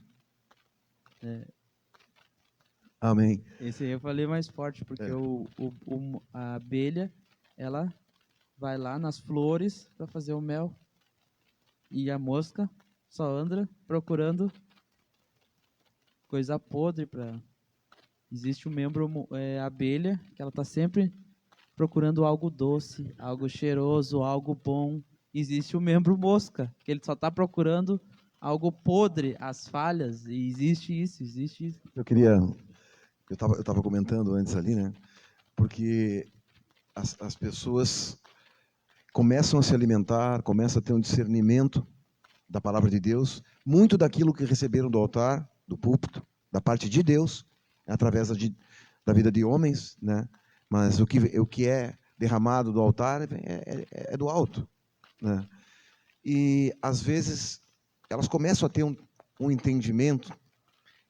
Amém. Esse aí eu falei mais forte, porque a abelha, ela vai lá nas flores para fazer o mel. E a mosca só anda procurando coisa podre para... Existe um membro abelha, que ela está sempre procurando algo doce, algo cheiroso, algo bom. Existe o membro mosca, que ele só está procurando algo podre, as falhas. E existe isso. Eu estava comentando antes ali, né? Porque as pessoas começam a se alimentar, começam a ter um discernimento da palavra de Deus, muito daquilo que receberam do altar, do púlpito, da parte de Deus, através da vida de homens, né? Mas o que é derramado do altar é do alto, né? E às vezes elas começam a ter um entendimento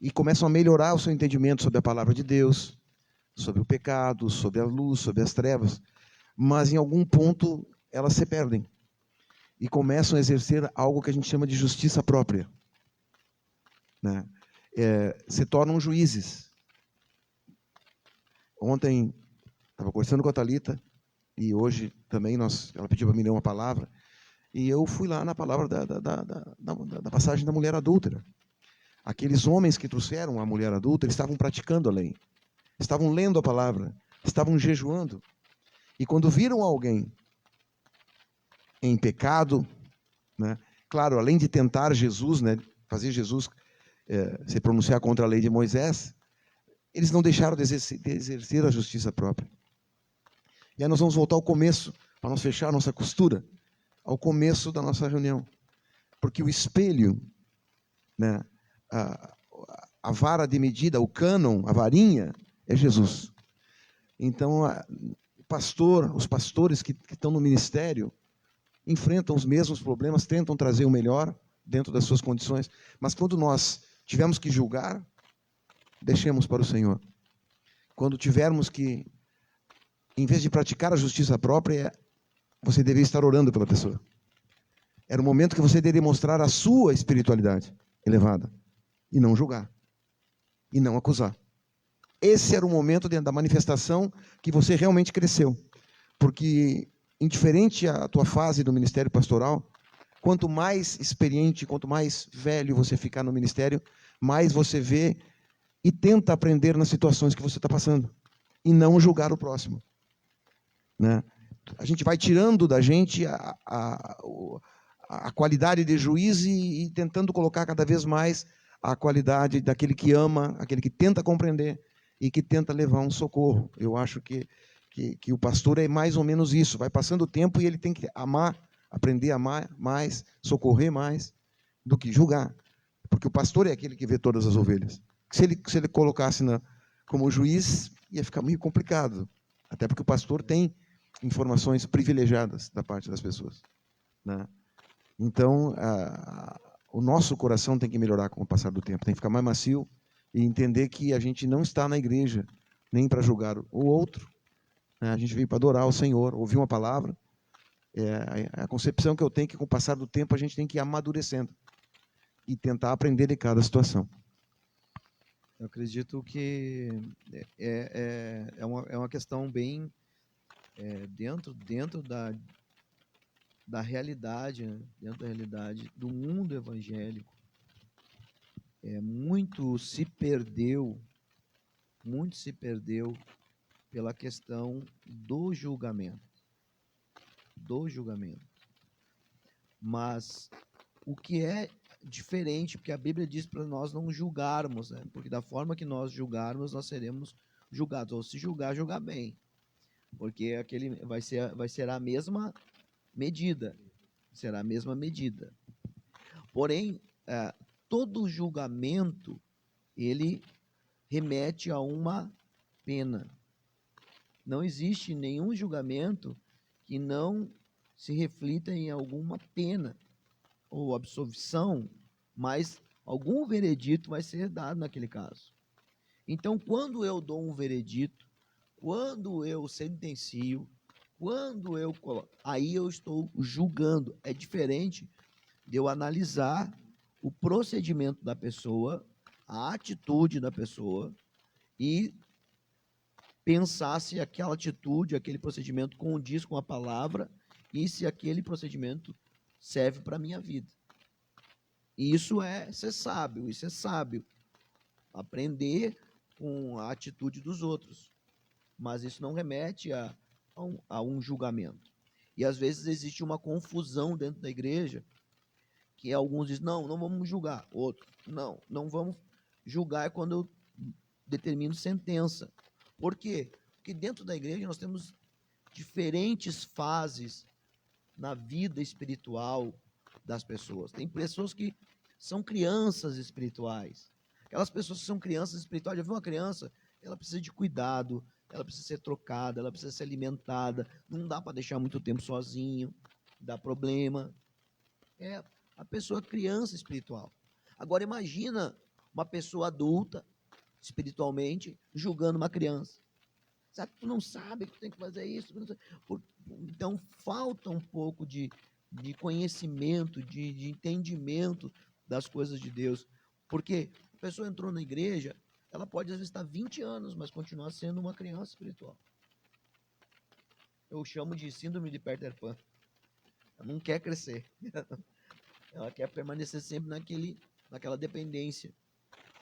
e começam a melhorar o seu entendimento sobre a palavra de Deus, sobre o pecado, sobre a luz, sobre as trevas, mas em algum ponto elas se perdem e começam a exercer algo que a gente chama de justiça própria, né? Se tornam juízes. Ontem estava conversando com a Thalita e hoje também ela pediu para me ler uma palavra e eu fui lá na palavra da passagem da mulher adúltera. Aqueles homens que trouxeram a mulher adúltera estavam praticando a lei, estavam lendo a palavra, estavam jejuando, e quando viram alguém em pecado, né, claro, além de tentar Jesus, né, fazer Jesus se pronunciar contra a lei de Moisés, eles não deixaram de exercer a justiça própria. E aí nós vamos voltar ao começo, para nós fechar a nossa costura, ao começo da nossa reunião. Porque o espelho, né, a vara de medida, o cânon, a varinha, é Jesus. Então, os pastores que estão no ministério enfrentam os mesmos problemas, tentam trazer o melhor dentro das suas condições, mas quando nós tivermos que julgar, deixemos para o Senhor. Quando tivermos que, em vez de praticar a justiça própria, você deveria estar orando pela pessoa. Era o momento que você deveria mostrar a sua espiritualidade elevada, e não julgar, e não acusar. Esse era o momento da manifestação que você realmente cresceu, porque indiferente à tua fase do ministério pastoral, quanto mais experiente, quanto mais velho você ficar no ministério, mais você vê e tenta aprender nas situações que você está passando, e não julgar o próximo. né? A gente vai tirando da gente a qualidade de juiz e tentando colocar cada vez mais a qualidade daquele que ama, aquele que tenta compreender e que tenta levar um socorro. Eu acho que o pastor é mais ou menos isso. Vai passando o tempo e ele tem que amar, aprender a amar mais, socorrer mais do que julgar. Porque o pastor é aquele que vê todas as ovelhas. Se ele colocasse como juiz, ia ficar meio complicado. Até porque o pastor tem informações privilegiadas da parte das pessoas, né? Então, o nosso coração tem que melhorar com o passar do tempo, tem que ficar mais macio e entender que a gente não está na igreja nem para julgar o outro, né? A gente veio para adorar o Senhor, ouvir uma palavra. A concepção que eu tenho é que com o passar do tempo a gente tem que ir amadurecendo e tentar aprender de cada situação. Eu acredito que é uma questão bem dentro da realidade, né? Dentro da realidade do mundo evangélico. Muito se perdeu pela questão do julgamento. Mas o que é diferente, porque a Bíblia diz para nós não julgarmos, né? Porque da forma que nós julgarmos, nós seremos julgados. Ou se julgar, julgar bem. Porque aquele vai ser a mesma medida. Será a mesma medida. Porém, todo julgamento, ele remete a uma pena. Não existe nenhum julgamento que não se reflita em alguma pena ou absolvição, mas algum veredito vai ser dado naquele caso. Então, quando eu dou um veredito, quando eu sentencio, quando eu coloco, aí eu estou julgando. É diferente de eu analisar o procedimento da pessoa, a atitude da pessoa e pensar se aquela atitude, aquele procedimento condiz com a palavra e se aquele procedimento serve para a minha vida. E isso é ser sábio, aprender com a atitude dos outros. Mas isso não remete a um julgamento. E às vezes existe uma confusão dentro da igreja, que alguns dizem, não vamos julgar. Outros, não vamos julgar quando eu determino sentença. Por quê? Porque dentro da igreja nós temos diferentes fases na vida espiritual das pessoas. Tem pessoas que são crianças espirituais. Aquelas pessoas que são crianças espirituais, já viu uma criança? Ela precisa de cuidado, ela precisa ser trocada, ela precisa ser alimentada. Não dá para deixar muito tempo sozinho, dá problema. É a pessoa criança espiritual. Agora imagina uma pessoa adulta, espiritualmente, julgando uma criança. Sabe, tu não sabe que tu tem que fazer isso. Então, falta um pouco de conhecimento, de entendimento das coisas de Deus. Porque a pessoa entrou na igreja, ela pode às vezes estar 20 anos, mas continuar sendo uma criança espiritual. Eu chamo de síndrome de Peter Pan. Ela não quer crescer. Ela quer permanecer sempre naquela dependência.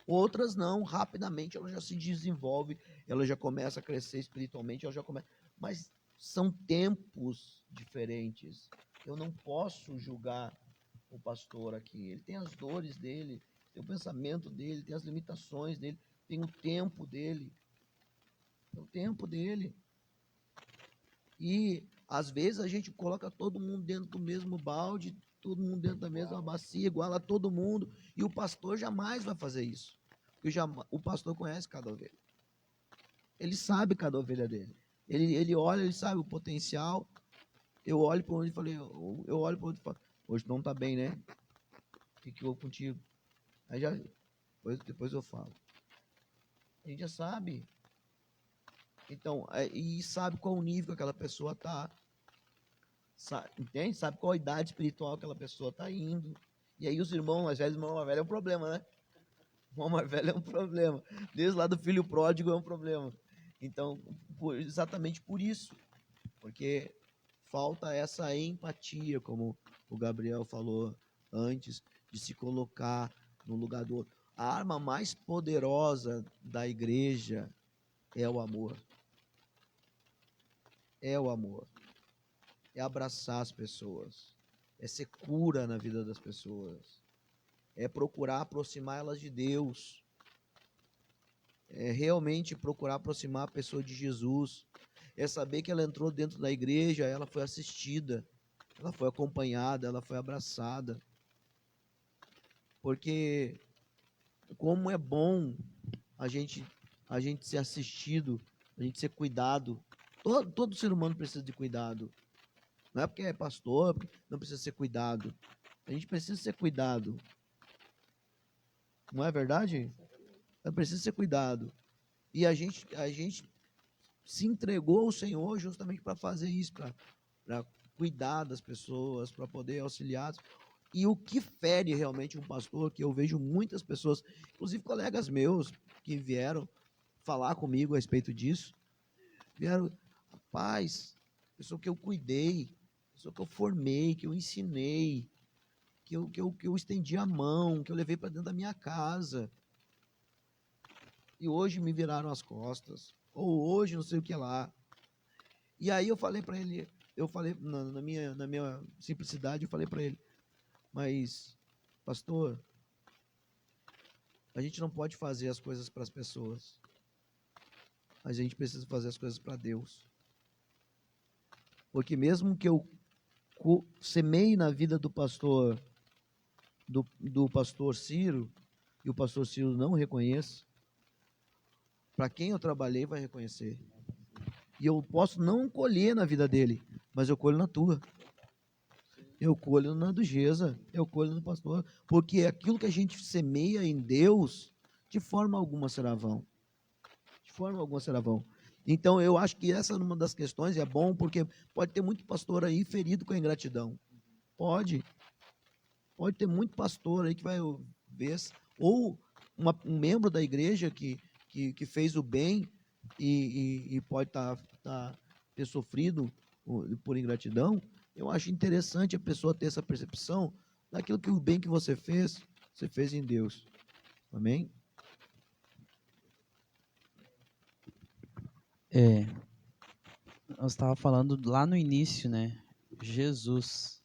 Outras não, rapidamente ela já se desenvolve, ela já começa a crescer espiritualmente, mas são tempos diferentes. Eu não posso julgar o pastor aqui. Ele tem as dores dele, tem o pensamento dele, tem as limitações dele, tem o tempo dele. E às vezes a gente coloca todo mundo dentro do mesmo balde, todo mundo dentro da mesma bacia, iguala todo mundo, e o pastor jamais vai fazer isso. Porque o pastor conhece cada ovelha. Ele sabe cada ovelha dele. Ele olha, ele sabe o potencial. Eu olho para onde eu olho para onde e falo, hoje não está bem, né? O que houve contigo? Aí depois eu falo. A gente já sabe. Então, e sabe qual o nível que aquela pessoa está. Entende? Sabe qual a idade espiritual que aquela pessoa está indo. E aí os irmãos mais velhos é um problema, né? O irmão mais velho é um problema. Desde lá do filho pródigo é um problema. Então, exatamente por isso. Porque falta essa empatia, como o Gabriel falou antes, de se colocar no lugar do outro. A arma mais poderosa da igreja é o amor. é o amor. É abraçar as pessoas. É ser cura na vida das pessoas. É procurar aproximar elas de Deus. É realmente procurar aproximar a pessoa de Jesus. É saber que ela entrou dentro da igreja, ela foi assistida, ela foi acompanhada, ela foi abraçada. Porque como é bom a gente ser assistido, a gente ser cuidado. Todo ser humano precisa de cuidado. Não é porque é pastor, não precisa ser cuidado. A gente precisa ser cuidado. Não é verdade? Precisa ser cuidado. E a gente se entregou ao Senhor justamente para fazer isso, para cuidar das pessoas, para poder auxiliar. E o que fere realmente um pastor, que eu vejo muitas pessoas, inclusive colegas meus, que vieram falar comigo a respeito disso, vieram, rapaz, pessoa que eu cuidei, pessoa que eu formei, que eu ensinei, que eu estendi a mão, que eu levei para dentro da minha casa, e hoje me viraram as costas, ou hoje não sei o que lá. E aí eu falei para ele, na minha simplicidade, eu falei para ele, mas, pastor, a gente não pode fazer as coisas para as pessoas, mas a gente precisa fazer as coisas para Deus. Porque mesmo que eu semeie na vida do pastor, do pastor Ciro, e o pastor Ciro não reconheça, para quem eu trabalhei vai reconhecer. E eu posso não colher na vida dele, mas eu colho na tua. Eu colho na do Geza, eu colho no pastor, porque aquilo que a gente semeia em Deus, de forma alguma será vão. De forma alguma será vão. Então, eu acho que essa é uma das questões, e é bom, porque pode ter muito pastor aí ferido com a ingratidão. Pode ter muito pastor aí que vai ver, ou um membro da igreja que fez o bem e pode ter sofrido por ingratidão. Eu acho interessante a pessoa ter essa percepção daquilo que o bem que você fez em Deus. Amém? Eu estava falando lá no início, né? Jesus.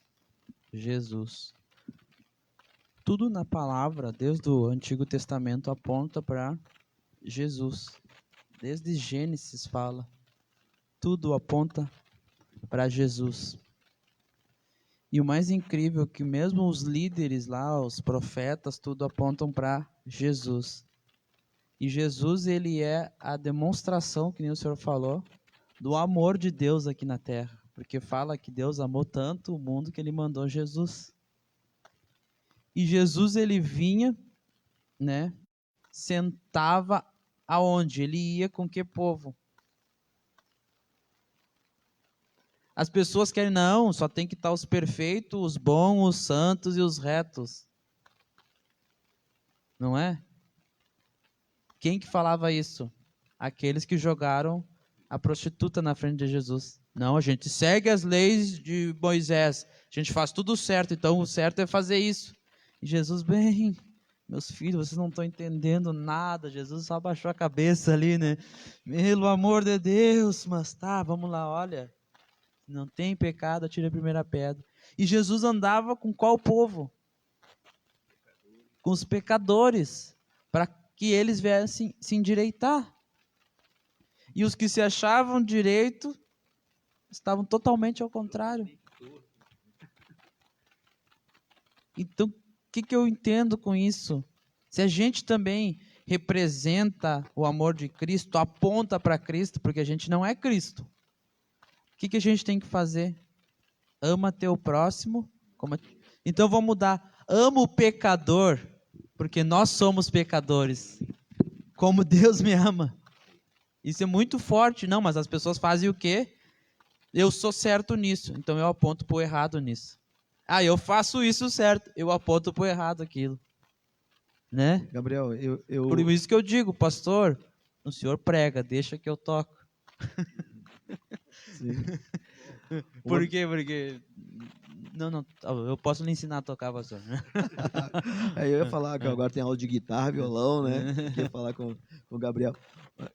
Tudo na palavra, desde o Antigo Testamento, aponta para Jesus. Desde Gênesis fala. Tudo aponta para Jesus. E o mais incrível é que mesmo os líderes lá, os profetas, tudo apontam para Jesus. E Jesus, ele é a demonstração, que nem o senhor falou, do amor de Deus aqui na terra. Porque fala que Deus amou tanto o mundo que ele mandou Jesus. E Jesus, ele vinha, né? Sentava aonde? Ele ia com que povo? As pessoas querem, não, só tem que estar os perfeitos, os bons, os santos e os retos. Não é? Quem que falava isso? Aqueles que jogaram a prostituta na frente de Jesus. Não, a gente segue as leis de Moisés, a gente faz tudo certo, então o certo é fazer isso. E Jesus, bem, meus filhos, vocês não estão entendendo nada. Jesus só abaixou a cabeça ali, né? Pelo amor de Deus, mas tá, vamos lá, olha. Não tem pecado, atire a primeira pedra. E Jesus andava com qual povo? Com os pecadores, para que eles viessem se endireitar. E os que se achavam direito estavam totalmente ao contrário. Então, o que eu entendo com isso? Se a gente também representa o amor de Cristo, aponta para Cristo, porque a gente não é Cristo. O que a gente tem que fazer? Ama teu próximo. Então vamos mudar. Ama o pecador, porque nós somos pecadores. Como Deus me ama. Isso é muito forte. Não, mas as pessoas fazem o quê? Eu sou certo nisso, então eu aponto para o errado nisso. Ah, eu faço isso certo, eu aponto para o errado aquilo. Né? Gabriel, Por isso que eu digo, pastor, o senhor prega, deixa que eu toco. Sim. Por quê? Porque... Não, eu posso lhe ensinar a tocar, pastor. Aí eu ia falar que agora tem aula de guitarra, violão, né? Aqui ia falar com o Gabriel.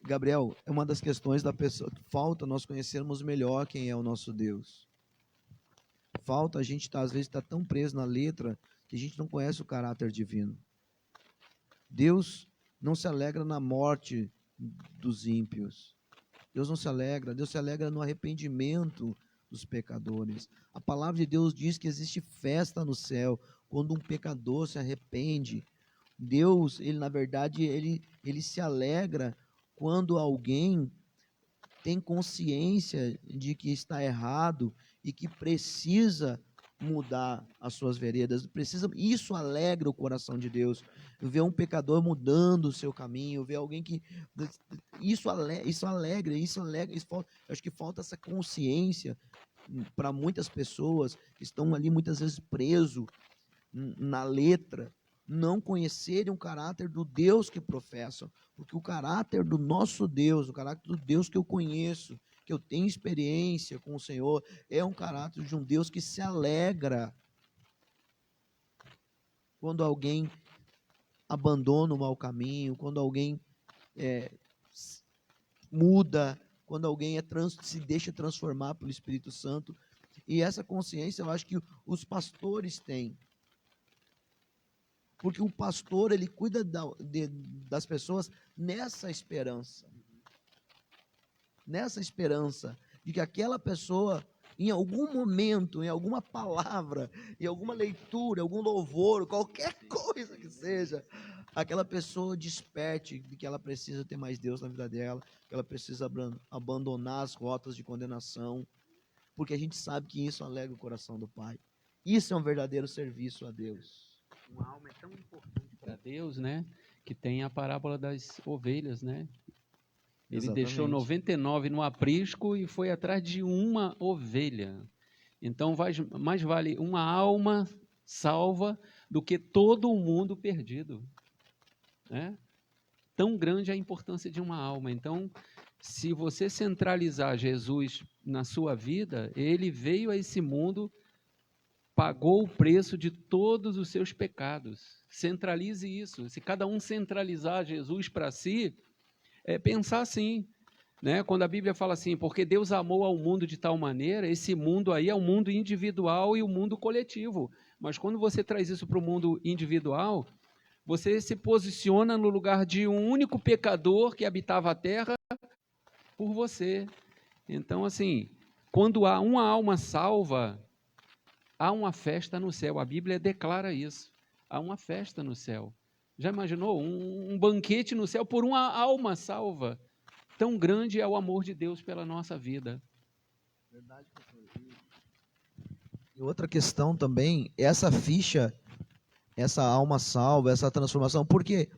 Gabriel, é uma das questões da pessoa. Falta nós conhecermos melhor quem é o nosso Deus. Falta a gente, às vezes, está tão preso na letra que a gente não conhece o caráter divino. Deus não se alegra na morte dos ímpios. Deus não se alegra, Deus se alegra no arrependimento dos pecadores. A palavra de Deus diz que existe festa no céu quando um pecador se arrepende. Deus, ele na verdade, ele se alegra quando alguém tem consciência de que está errado e que precisa mudar as suas veredas. Isso alegra o coração de Deus. Ver um pecador mudando o seu caminho, ver alguém que... Isso alegra. Eu acho que falta essa consciência para muitas pessoas que estão ali muitas vezes presos na letra, não conhecerem o caráter do Deus que professam, porque o caráter do nosso Deus, o caráter do Deus que eu conheço, que eu tenho experiência com o Senhor, é um caráter de um Deus que se alegra quando alguém abandona o mau caminho, quando alguém muda, quando alguém se deixa transformar pelo Espírito Santo. E essa consciência eu acho que os pastores têm. Porque o pastor, ele cuida das pessoas nessa esperança. Nessa esperança de que aquela pessoa, em algum momento, em alguma palavra, em alguma leitura, algum louvor, qualquer coisa que seja, aquela pessoa desperte de que ela precisa ter mais Deus na vida dela, que ela precisa abandonar as rotas de condenação, porque a gente sabe que isso alegra o coração do Pai. Isso é um verdadeiro serviço a Deus. Uma alma é tão importante para Deus, né? Que tem a parábola das ovelhas, né? Ele Exatamente. deixou 99 no aprisco e foi atrás de uma ovelha. Então, mais vale uma alma salva do que todo o mundo perdido, né? Tão grande é a importância de uma alma. Então, se você centralizar Jesus na sua vida, ele veio a esse mundo, pagou o preço de todos os seus pecados. Centralize isso. Se cada um centralizar Jesus para si, pensar assim, né? Quando a Bíblia fala assim, porque Deus amou ao mundo de tal maneira, esse mundo aí é o mundo individual e o mundo coletivo. Mas quando você traz isso para o mundo individual, você se posiciona no lugar de um único pecador que habitava a terra por você. Então, assim, quando há uma alma salva, há uma festa no céu. A Bíblia declara isso. Há uma festa no céu. Já imaginou? Um banquete no céu por uma alma salva. Tão grande é o amor de Deus pela nossa vida. Verdade, pastor. E outra questão também, essa ficha, essa alma salva, essa transformação, porque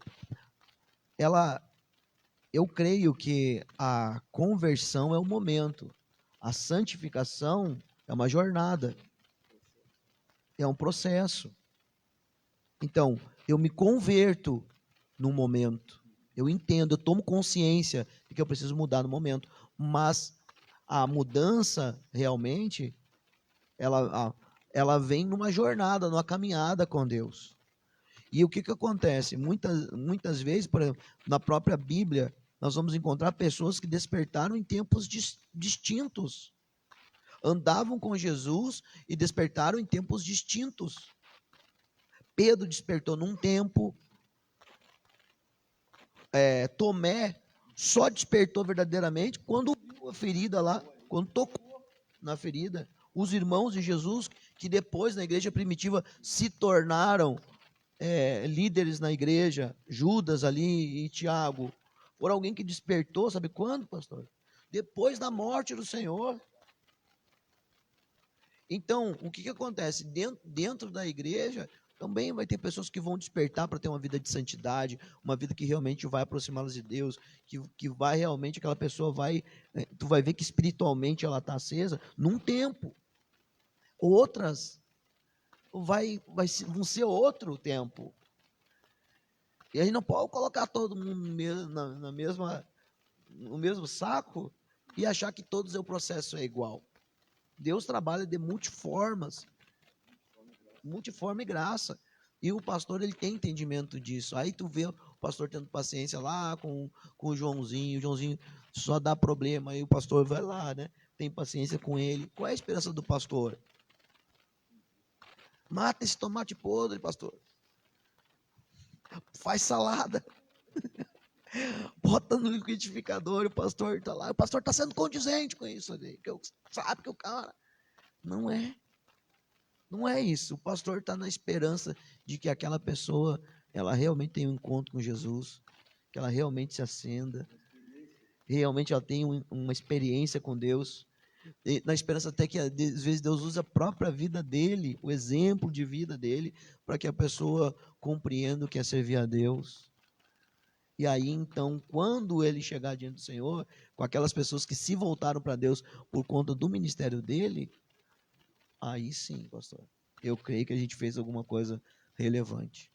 eu creio que a conversão é um momento, a santificação é uma jornada, é um processo. Então, eu me converto num momento, eu entendo, eu tomo consciência de que eu preciso mudar no momento, mas a mudança realmente, ela vem numa jornada, numa caminhada com Deus. E o que acontece? Muitas vezes, por exemplo, na própria Bíblia, nós vamos encontrar pessoas que despertaram em tempos distintos. Andavam com Jesus e despertaram em tempos distintos. Pedro despertou num tempo, Tomé só despertou verdadeiramente quando viu a ferida lá, quando tocou na ferida. Os irmãos de Jesus, que depois na igreja primitiva se tornaram líderes na igreja, Judas ali e Tiago, foram alguém que despertou, sabe quando, pastor? Depois da morte do Senhor. Então, o que acontece? Dentro da igreja, também vai ter pessoas que vão despertar para ter uma vida de santidade, uma vida que realmente vai aproximá-las de Deus, que vai realmente, aquela pessoa tu vai ver que espiritualmente ela está acesa num tempo. Outras vão ser outro tempo. E a gente não pode colocar todo mundo no mesmo saco e achar que todos o processo é igual. Deus trabalha de multiformas, multiforme graça. E o pastor, ele tem entendimento disso. Aí tu vê o pastor tendo paciência lá com o Joãozinho só dá problema, aí o pastor vai lá, né? Tem paciência com ele. Qual é a esperança do pastor? Mata esse tomate podre, pastor. Faz salada. Bota no liquidificador, o pastor está lá. O pastor está sendo condizente com isso ali. Sabe que o cara... Não é. Não é isso. O pastor está na esperança de que aquela pessoa, ela realmente tenha um encontro com Jesus, que ela realmente se acenda, realmente ela tenha uma experiência com Deus, e na esperança até que às vezes Deus usa a própria vida dele, o exemplo de vida dele, para que a pessoa compreenda o que é servir a Deus. E aí, então, quando ele chegar diante do Senhor, com aquelas pessoas que se voltaram para Deus por conta do ministério dele, aí sim, pastor, eu creio que a gente fez alguma coisa relevante.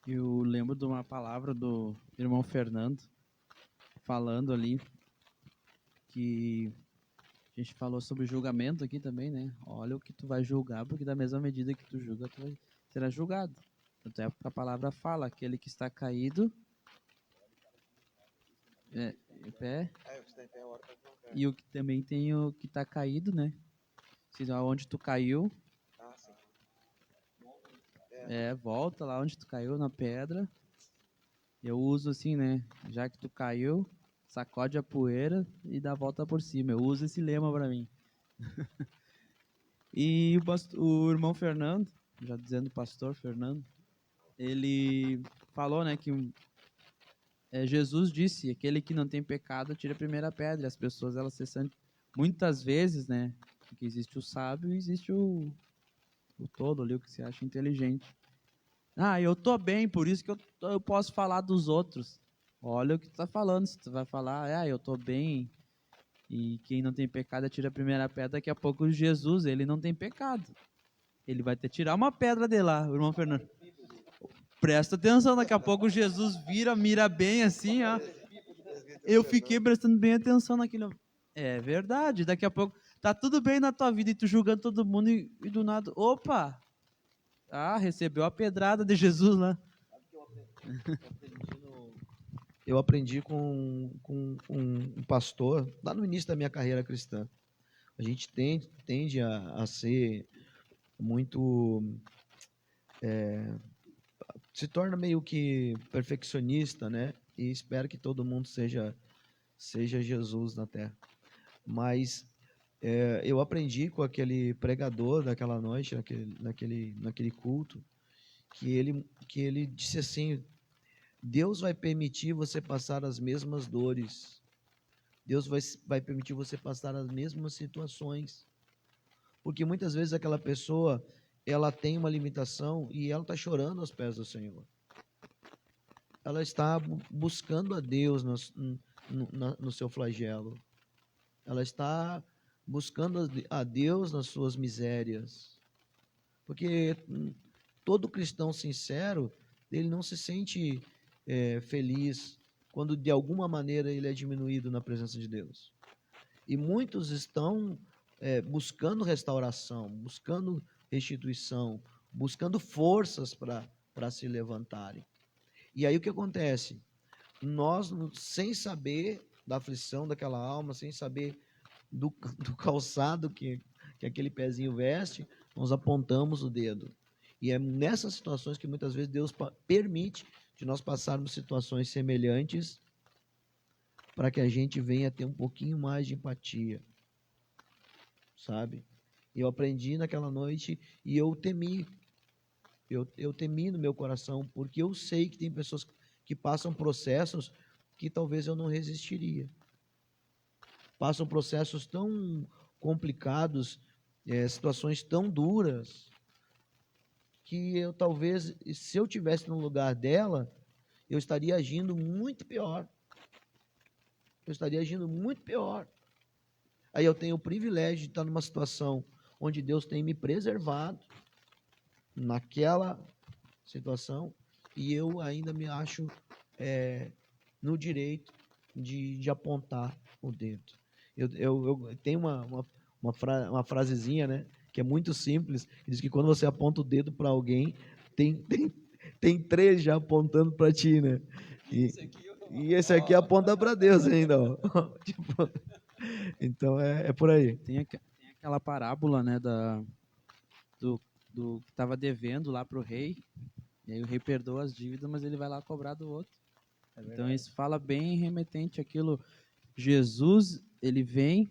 Eu lembro de uma palavra do irmão Fernando, falando ali, que a gente falou sobre julgamento aqui também, né? Olha o que tu vai julgar, porque da mesma medida que tu julga, tu será julgado. Tanto é que a palavra fala, aquele que está caído em pé, e o que também tem o que está caído, né? Se aonde tu caiu, volta lá onde tu caiu, na pedra. Eu uso assim, né? Já que tu caiu, sacode a poeira e dá a volta por cima. Eu uso esse lema para mim. E o irmão Fernando, já dizendo pastor Fernando, ele falou, né, que Jesus disse, aquele que não tem pecado tira a primeira pedra. As pessoas, elas se sentem, muitas vezes, né, que existe o sábio e existe o tolo ali, o que se acha inteligente. Eu tô bem, por isso que eu posso falar dos outros. Olha o que tu tá falando, se tu vai falar, eu tô bem, e quem não tem pecado atira a primeira pedra, daqui a pouco Jesus, ele não tem pecado. Ele vai ter que tirar uma pedra de lá, o irmão Fernando. Presta atenção, daqui a pouco Jesus mira bem assim, ó. Eu fiquei prestando bem atenção naquilo. É verdade, daqui a pouco tá tudo bem na tua vida e tu julgando todo mundo e do nada, opa! Recebeu a pedrada de Jesus lá. Eu aprendi com um pastor, lá no início da minha carreira cristã. A gente tende a ser muito... se torna meio que perfeccionista, né? E espera que todo mundo seja Jesus na Terra. Mas eu aprendi com aquele pregador daquela noite, naquele culto, que ele disse assim: Deus vai permitir você passar as mesmas dores. Deus vai permitir você passar as mesmas situações. Porque muitas vezes aquela pessoa, ela tem uma limitação e ela está chorando aos pés do Senhor. Ela está buscando a Deus no seu flagelo. Ela está buscando a Deus nas suas misérias. Porque todo cristão sincero, ele não se sente feliz quando de alguma maneira ele é diminuído na presença de Deus. E muitos estão buscando restauração, buscando restituição, buscando forças para se levantarem. E aí o que acontece? Nós, sem saber da aflição daquela alma, sem saber do calçado que aquele pezinho veste, nós apontamos o dedo. E é nessas situações que muitas vezes Deus permite de nós passarmos situações semelhantes para que a gente venha ter um pouquinho mais de empatia, sabe? Eu aprendi naquela noite e eu temi. Eu temi no meu coração, porque eu sei que tem pessoas que passam processos que talvez eu não resistiria. Passam processos tão complicados, situações tão duras, que eu talvez, se eu tivesse no lugar dela, eu estaria agindo muito pior. Eu estaria agindo muito pior. Aí eu tenho o privilégio de estar numa situação onde Deus tem me preservado naquela situação e eu ainda me acho no direito de apontar o dedo. Eu tenho uma frasezinha, né? Que é muito simples, que diz que quando você aponta o dedo para alguém, tem 3 já apontando para ti, né? E esse aqui aponta para Deus ainda, ó. Tipo, então é por aí. Tem aquela parábola, né, do que estava devendo lá para o rei, e aí o rei perdoa as dívidas, mas ele vai lá cobrar do outro. Então isso fala bem remetente àquilo. Jesus, ele vem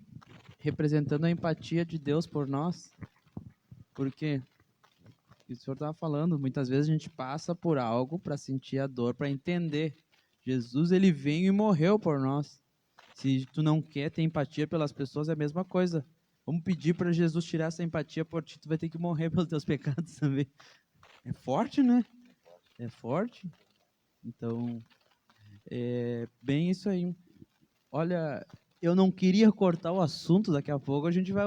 representando a empatia de Deus por nós, porque o senhor estava falando, muitas vezes a gente passa por algo para sentir a dor, para entender. Jesus, ele veio e morreu por nós. Se tu não quer ter empatia pelas pessoas, é a mesma coisa. Vamos pedir para Jesus tirar essa empatia por ti, tu vai ter que morrer pelos teus pecados também. É forte, né? É forte. Então, é bem isso aí. Olha, eu não queria cortar o assunto, daqui a pouco a gente vai,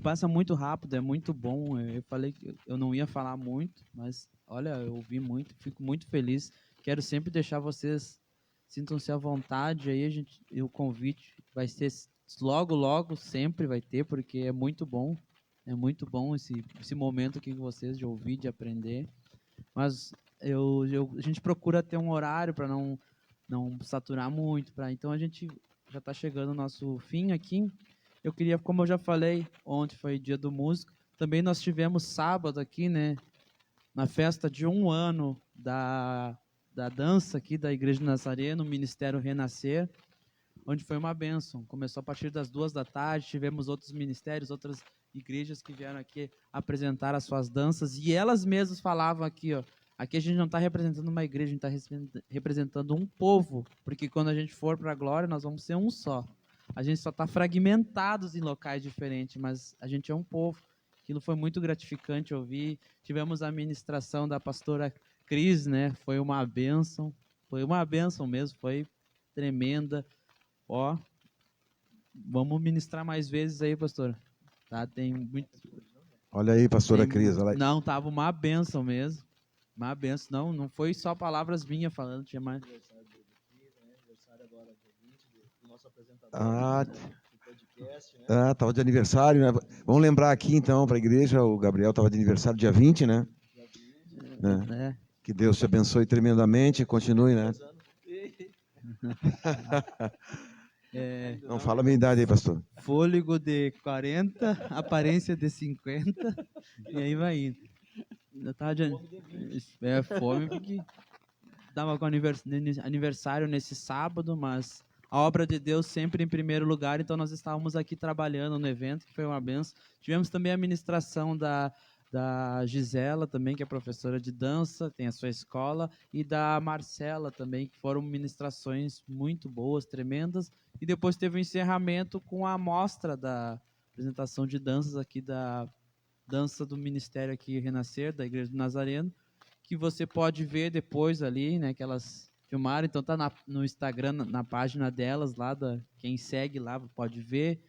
passa muito rápido, é muito bom. Eu falei que eu não ia falar muito, mas olha, eu ouvi muito, fico muito feliz. Quero sempre deixar vocês, sintam-se à vontade aí, o convite vai ser logo, sempre vai ter, porque é muito bom esse momento aqui com vocês de ouvir, de aprender. Mas a gente procura ter um horário para não saturar muito, então a gente já está chegando ao nosso fim aqui. Eu queria, como eu já falei, ontem foi dia do músico, também nós tivemos sábado aqui, né, na festa de 1 ano da dança aqui da Igreja de Nazaré, no Ministério Renascer, onde foi uma bênção. Começou a partir das 2 da tarde, tivemos outros ministérios, outras igrejas que vieram aqui apresentar as suas danças, e elas mesmas falavam aqui, ó, aqui a gente não está representando uma igreja, a gente está representando um povo, porque quando a gente for para a glória, nós vamos ser um só. A gente só está fragmentados em locais diferentes, mas a gente é um povo. Aquilo foi muito gratificante ouvir. Tivemos a ministração da pastora Cris, né? Foi uma bênção mesmo, foi tremenda. Ó, vamos ministrar mais vezes aí, pastora. Tá? Tem muito. Olha aí, pastora Cris. Olha aí. Não, tava uma bênção mesmo. Uma bênção. Não foi só palavras minhas falando, tinha mais. Estava de aniversário, né? Vamos lembrar aqui, então, para a igreja, o Gabriel estava de aniversário dia 20, né? É. Que Deus te abençoe tremendamente, continue, né? Não fala a minha idade aí, pastor. Fôlego de 40, aparência de 50, e aí vai indo. Fome porque estava com aniversário nesse sábado, mas a obra de Deus sempre em primeiro lugar, então nós estávamos aqui trabalhando no evento, que foi uma benção. Tivemos também a ministração da Gisela também, que é professora de dança, tem a sua escola, e da Marcela também, que foram ministrações muito boas, tremendas. E depois teve o encerramento com a amostra da apresentação de danças aqui da dança do Ministério aqui Renascer, da Igreja do Nazareno, que você pode ver depois ali, né, que elas filmaram. Então tá no Instagram, na página delas lá, quem segue lá pode ver.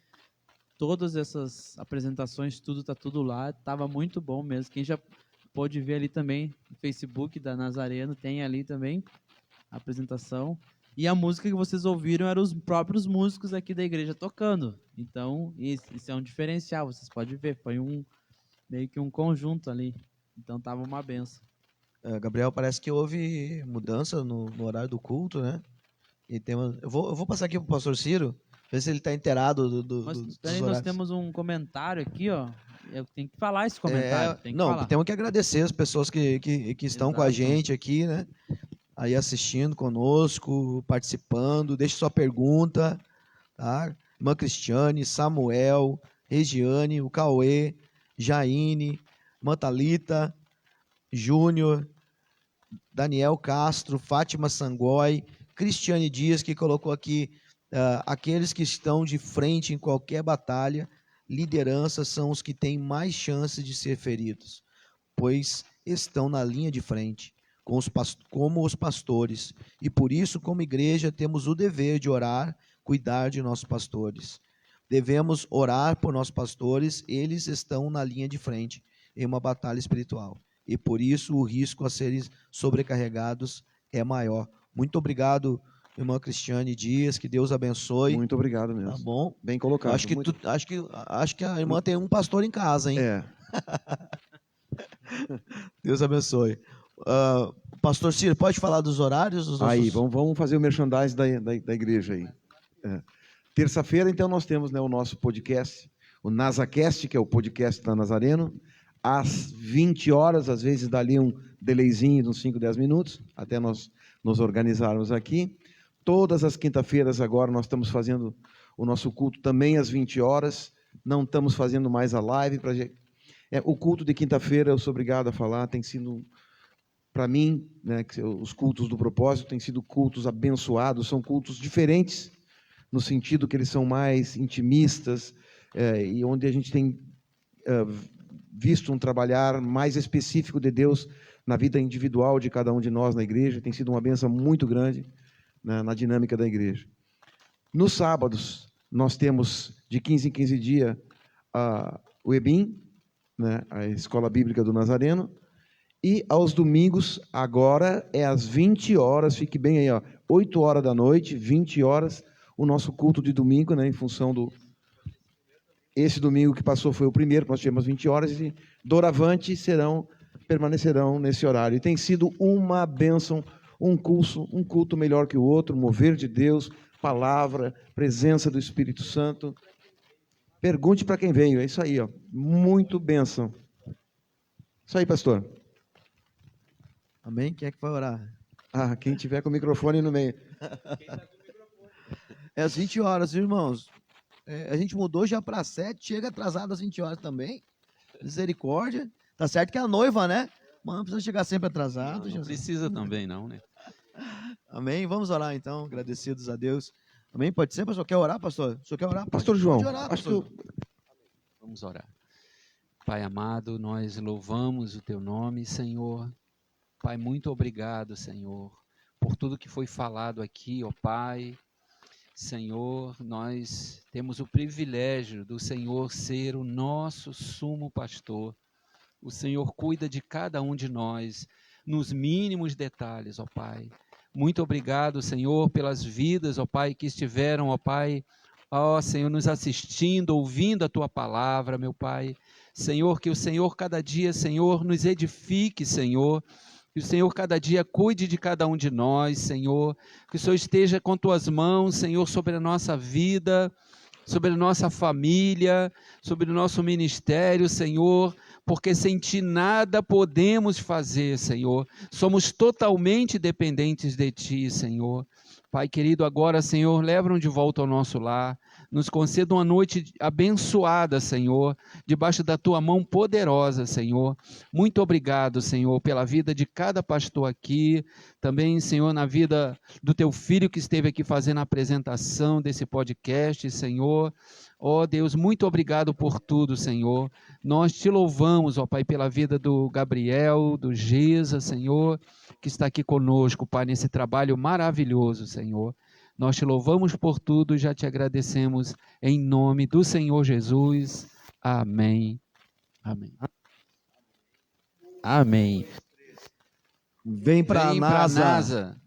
Todas essas apresentações, tá tudo lá, estava muito bom mesmo. Quem já pôde ver ali também, no Facebook da Nazareno, tem ali também a apresentação. E a música que vocês ouviram eram os próprios músicos aqui da igreja tocando. Então, isso é um diferencial, vocês podem ver, foi meio que um conjunto ali. Então, estava uma benção. Gabriel, parece que houve mudança no horário do culto, né? E eu vou passar aqui para o pastor Ciro, ver se ele está inteirado dos Peraí, nós temos um comentário aqui, ó. Eu tenho que falar esse comentário. Temos que agradecer as pessoas que estão com a gente aqui, né? Aí assistindo conosco, participando. Deixe sua pergunta, tá? Irmã Cristiane, Samuel, Regiane, o Cauê, Jaine, Irmã Thalita, Júnior, Daniel Castro, Fátima Sangói, Cristiane Dias, que colocou aqui aqueles que estão de frente em qualquer batalha, liderança são os que têm mais chances de ser feridos, pois estão na linha de frente, como os pastores, e por isso, como igreja, temos o dever de orar, cuidar de nossos pastores. Devemos orar por nossos pastores, eles estão na linha de frente em uma batalha espiritual, e por isso o risco a serem sobrecarregados é maior. Muito obrigado, irmã Cristiane Dias, que Deus abençoe. Muito obrigado Tá mesmo. bom? Bem colocado. Acho que, Muito- acho que a irmã tem um pastor em casa, hein? É. Deus abençoe. Pastor Ciro, pode falar dos horários? Dos Aí, nossos... vamos fazer o merchandising da igreja aí. É. Terça-feira, então, nós temos, né, o nosso podcast, o NasaCast, que é o podcast da Nazareno, às 20 horas, às vezes dá ali um delayzinho de uns 5, 10 minutos, até nós nos organizarmos aqui. Todas as quinta-feiras agora nós estamos fazendo o nosso culto também às 20 horas, não estamos fazendo mais a live. O culto de quinta-feira, eu sou obrigado a falar, tem sido, para mim, né, os cultos do propósito têm sido cultos abençoados, são cultos diferentes, no sentido que eles são mais intimistas, e onde a gente tem visto um trabalhar mais específico de Deus na vida individual de cada um de nós na igreja. Tem sido uma bênção muito grande, né, na dinâmica da igreja. Nos sábados, nós temos, de 15 em 15 dias, o EBIM, né, a Escola Bíblica do Nazareno, e aos domingos, agora é às 20 horas, fique bem aí, 8 horas da noite, 20 horas, o nosso culto de domingo, né, em função do... Esse domingo que passou foi o primeiro, que nós tivemos 20 horas, e doravante permanecerão nesse horário. E tem sido uma bênção, um culto melhor que o outro, mover de Deus, palavra, presença do Espírito Santo. Pergunte para quem veio, é isso aí, muito bênção. Isso aí, pastor. Amém? Quem é que vai orar? Quem tiver com o microfone no meio. É às 20 horas, viu, irmãos? A gente mudou já para 7, chega atrasado às 20 horas também. Misericórdia. Tá certo que é a noiva, né? Mas não precisa chegar sempre atrasado. Não precisa também, não, né? Amém? Vamos orar então, agradecidos a Deus. Amém? Pode ser, pastor? Quer orar, pastor? O senhor quer orar? Pastor João, pode orar, pastor. Vamos orar. Pai amado, nós louvamos o teu nome, Senhor. Pai, muito obrigado, Senhor, por tudo que foi falado aqui, ó Pai. Senhor, nós temos o privilégio do Senhor ser o nosso sumo pastor. O Senhor cuida de cada um de nós, nos mínimos detalhes, ó Pai. Muito obrigado, Senhor, pelas vidas, ó Pai, que estiveram, ó Pai, ó Senhor, nos assistindo, ouvindo a Tua palavra, meu Pai. Senhor, que o Senhor cada dia, Senhor, nos edifique, Senhor. Que o Senhor cada dia cuide de cada um de nós, Senhor. Que o Senhor esteja com Tuas mãos, Senhor, sobre a nossa vida, sobre a nossa família, sobre o nosso ministério, Senhor, porque sem Ti nada podemos fazer, Senhor. Somos totalmente dependentes de Ti, Senhor. Pai querido, agora, Senhor, leva-nos de volta ao nosso lar. Nos conceda uma noite abençoada, Senhor, debaixo da Tua mão poderosa, Senhor. Muito obrigado, Senhor, pela vida de cada pastor aqui. Também, Senhor, na vida do Teu filho que esteve aqui fazendo a apresentação desse podcast, Senhor. Ó Deus, muito obrigado por tudo, Senhor. Nós Te louvamos, ó Pai, pela vida do Gabriel, do Gesa, Senhor, que está aqui conosco, Pai, nesse trabalho maravilhoso, Senhor. Nós Te louvamos por tudo e já Te agradecemos em nome do Senhor Jesus. Amém. Amém. Amém. Vem para a NASA.